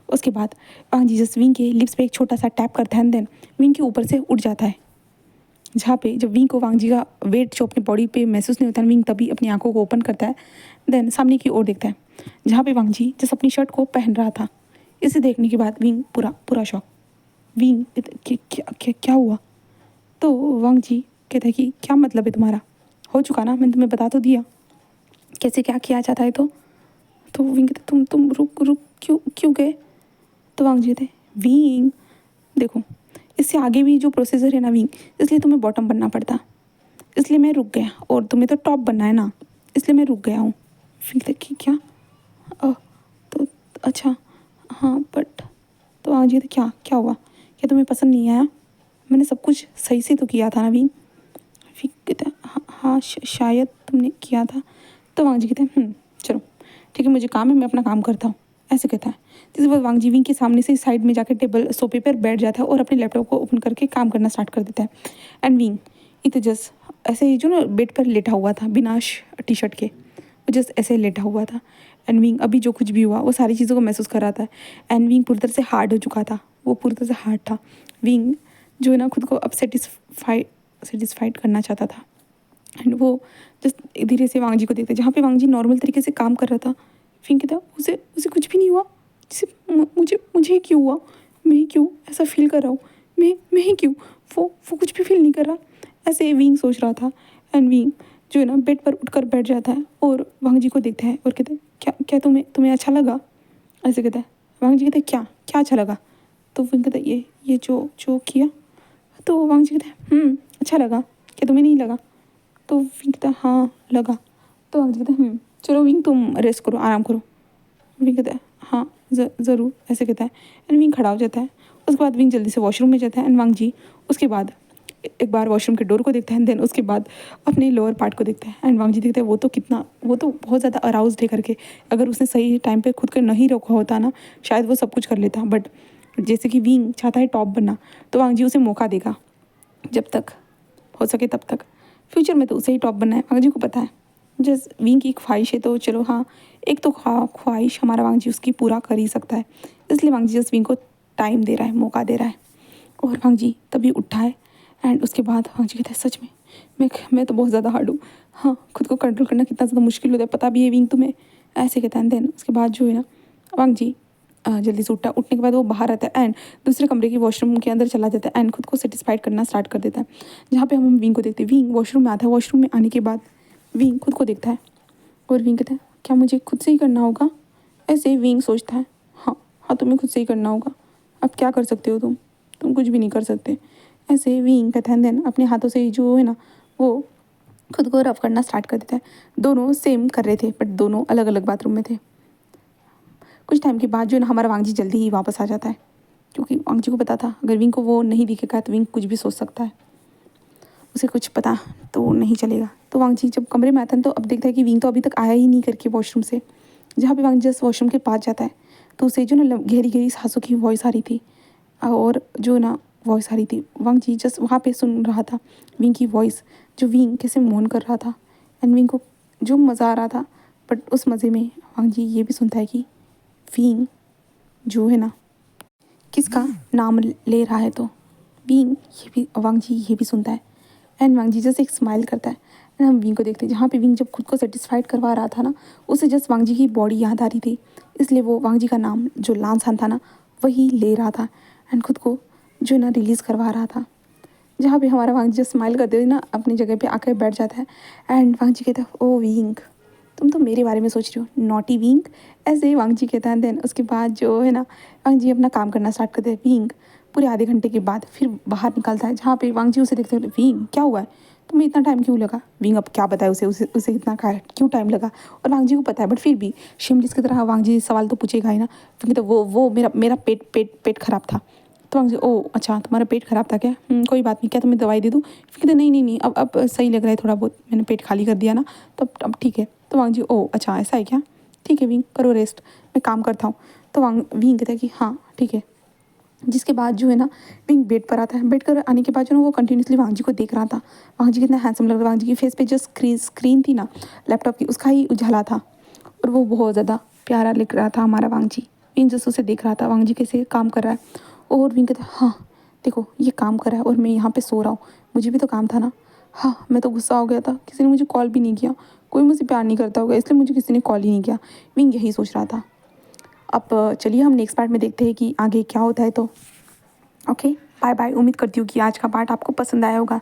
उसके बाद वांग जी जस्ट विंग के लिप्स पे एक छोटा सा टैप करता है, एंड देन विंग के ऊपर से उठ जाता है, जहाँ पे जब विंग को वांग जी का वेट जो अपनी बॉडी पे महसूस नहीं होता है, विंग तभी अपनी आंखों को ओपन करता है, देन सामने की ओर देखता है जहाँ पे वांग जी जैसे अपनी शर्ट को पहन रहा था। इसे देखने के बाद विंग पूरा पूरा शॉक, विंग क्या हुआ? तो वांग जी कहता है कि क्या मतलब है तुम्हारा, हो चुका ना, मैंने तुम्हें बता तो दिया कैसे क्या किया जाता है। तो विंग कहते तुम रुक रुक क्यों क्यों गए? तो वांग जी कहते विंग देखो, इससे आगे भी जो प्रोसीजर है ना विंग, इसलिए तुम्हें बॉटम बनना पड़ता, इसलिए मैं रुक गया, और तुम्हें तो टॉप बनना है ना, इसलिए मैं रुक गया हूँ। फिर कि क्या? तो अच्छा हाँ बट, तो आज ये क्या क्या हुआ, क्या तुम्हें पसंद नहीं आया? मैंने सब कुछ सही से तो किया था ना विंग। फिर कहते हैं हाँ हाँ शायद तुमने किया था। तो वांग जी कहते हैं चलो ठीक है, मुझे काम है, मैं अपना काम करता हूँ, ऐसे कहता है। जिसके बाद वांग जी विंग के सामने से साइड में जाकर टेबल सोफे पर बैठ जाता है और अपने लैपटॉप को ओपन करके काम करना स्टार्ट कर देता है। एंड विंग इट जस्ट ऐसे ही जो ना बेड पर लेटा हुआ था बिना टी शर्ट के, वो जस्ट ऐसे लेटा हुआ था। एंड विंग अभी जो कुछ भी हुआ वो सारी चीज़ों को महसूस कर रहा था। एंड विंग पूरी तरह से हार्ड हो चुका था, वो पूरी तरह से हार्ड था। विंग जो है ना खुद को अब सेटिस्फाइड करना चाहता था, एंड वो जस्ट धीरे से वांग जी को देखते, जहाँ पे वांग जी नॉर्मल तरीके से काम कर रहा था। फिर कहता उसे उसे कुछ भी नहीं हुआ, जैसे मुझे मुझे ही क्यों हुआ, मैं ही क्यों ऐसा फील कर रहा हूँ, मैं ही क्यों, वो कुछ भी फील नहीं कर रहा, ऐसे विंग सोच रहा था। एंड विंग जो है ना बेड पर उठकर बैठ जाता है और वांग जी को देखता है और कहते हैं क्या क्या तुम्हें अच्छा लगा, ऐसे कहता है। वांग जी कहते हैं क्या क्या अच्छा लगा? तो विंग कहता है ये जो जो किया। तो वांग जी कहते हैं अच्छा लगा, क्या तुम्हें नहीं लगा? तो विंग कहता है हाँ लगा। तो वांग जी कहते हैं चलो विंग तुम रेस्ट करो, आराम करो। विंग कहता है हाँ ज़रूर, ऐसे कहता है। एंड विंग खड़ा हो जाता है। उसके बाद विंग जल्दी से वॉशरूम में जाता है, एंड वांग जी उसके बाद एक बार वॉशरूम के डोर को देखता है, देन उसके बाद अपने लोअर पार्ट को देखता है। एंड वांग जी देखते हैं वो तो बहुत ज़्यादा अराउज्ड है करके, अगर उसने सही टाइम पे खुद को नहीं रोका होता ना शायद वो सब कुछ कर लेता, बट जैसे कि विंग चाहता है टॉप बनना, तो वांग जी उसे मौका देगा जब तक हो सके तब तक। फ्यूचर में तो उसे ही टॉप बनना है, वांग जी को पता है। जस विंग की ख्वाहिश है तो चलो हाँ, एक तो ख्वाहिश हमारा वांग जी उसकी पूरा कर ही सकता है, इसलिए वांग जी जस्ट विंग को टाइम दे रहा है, मौका दे रहा है। और वांग जी तभी उठा है, एंड उसके बाद वांग जी कहता है सच में मैं तो बहुत ज़्यादा हार्ड हूँ, हाँ खुद को कंट्रोल करना कितना ज़्यादा मुश्किल होता है पता भी है विंग तुम्हें, ऐसे कहता है। देन उसके बाद जो है ना वांग जी जल्दी से उठने के बाद वो बाहर आता है, एंड दूसरे कमरे की वॉशरूम के अंदर चला जाता है, एंड खुद को सेटिस्फाइड करना स्टार्ट कर देता है। जहाँ पे हम विंग को देखते हैं, विंग वॉशरूम में आता है, वॉशरूम में आने के बाद विंग खुद को देखता है और विंग कहता है क्या मुझे खुद से ही करना होगा? ऐसे विंग सोचता है हाँ हाँ तुम्हें खुद से ही करना होगा, अब क्या कर सकते हो तुम कुछ भी नहीं कर सकते, ऐसे विंग कहता है। देन अपने हाथों से जो है ना वो खुद को रफ करना स्टार्ट कर देता है। दोनों सेम कर रहे थे बट दोनों अलग अलग बाथरूम में थे। कुछ टाइम के बाद जो है ना हमारा वांग जी जल्दी ही वापस आ जाता है, क्योंकि वांग जी को पता था अगर विंग को वो नहीं दिखेगा तो विंग कुछ भी सोच सकता है, उसे कुछ पता तो नहीं चलेगा। तो वांग जी जब कमरे में आता है तो अब देखता है कि विंग तो अभी तक आया ही नहीं करके वॉशरूम से। जहाँ पे वांग जस्ट वॉशरूम के पास जाता है तो उसे जो ना गहरी गहरी सांसों की वॉइस आ रही थी, और जो ना वॉइस आ रही थी वांग जी जस्ट वहाँ पे सुन रहा था विंग की वॉइस, जो विंग कैसे मौन कर रहा था। एंड विंग को जो मज़ा आ रहा था, बट उस मज़े में वांग जी ये भी सुनता है कि विंग जो है ना किसका नाम ले रहा है। तो विंग ये भी वांग जी ये भी सुनता है, एंड वांग जी जस्ट एक स्माइल करता है। एंड हम विंग को देखते हैं, जहाँ पे विंग जब खुद को सेटिस्फाइड करवा रहा था ना उसे जस्ट वांग जी की बॉडी याद आ रही थी, इसलिए वो वांग जी का नाम जो लानसान था ना वही ले रहा था, एंड खुद को जो ना रिलीज़ करवा रहा था। जहाँ पे हमारा वांग जी स्माइल करते हुए ना अपनी जगह पे आकर बैठ जाता है, एंड वांग जी कहता है ओ विंग तुम तो मेरे बारे में सोच रही हो, नॉटी विंग, ऐसे ही वांग जी कहता है। देन उसके बाद जो है ना वांग जी अपना काम करना स्टार्ट करते हैं। विंग पूरे आधे घंटे के बाद फिर बाहर निकलता है, जहाँ पे वांग जी उसे देखते हैं विंग क्या हुआ है, तुम्हें इतना टाइम क्यों लगा? विंग अब क्या बताए उसे इतना क्यों टाइम लगा, और वांग जी को पता है बट फिर भी शिमलिस की तरह वांग जी सवाल तो पूछेगा ही ना, क्योंकि तो वो मेरा मेरा पेट पेट पेट खराब था, तो वांग जी ओह अच्छा तुम्हारा पेट ख़राब था क्या? कोई बात नहीं, क्या तुम्हें दवाई दे दूँ? फिर कहते नहीं नहीं नहीं, अब सही लग रहा है थोड़ा बहुत, मैंने पेट खाली कर दिया ना, तो अब ठीक है। तो वांग जी ओह अच्छा ऐसा है क्या? ठीक है विंग करो रेस्ट, मैं काम करता हूँ। तो विंग कहता है कि हाँ ठीक है। जिसके बाद जो है ना विंग बेड पर आता है, बेड पर आने के बाद जो है ना वो कंटिन्यूसली वांग जी को देख रहा था। वांग जी कितना हैंडसम लग रहा था, वांग जी की फेस पे जो स्क्रीन थी ना लैपटॉप की, उसका ही उजाला था और वो बहुत ज़्यादा प्यारा लग रहा था हमारा वांग जी। विंग जस्ट उसे देख रहा था, वांग जी कैसे काम कर रहा है। और विंग कहता है हाँ देखो ये काम कर रहा है और मैं यहाँ पे सो रहा हूँ, मुझे भी तो काम था ना। हाँ मैं तो गुस्सा हो गया था, किसी ने मुझे कॉल भी नहीं किया, कोई मुझसे प्यार नहीं करता होगा इसलिए मुझे किसी ने कॉल ही नहीं किया। विंग यही सोच रहा था। अब चलिए हम नेक्स्ट पार्ट में देखते हैं कि आगे क्या होता है। तो ओके बाय बाय। उम्मीद करती हूँ कि आज का पार्ट आपको पसंद आया होगा।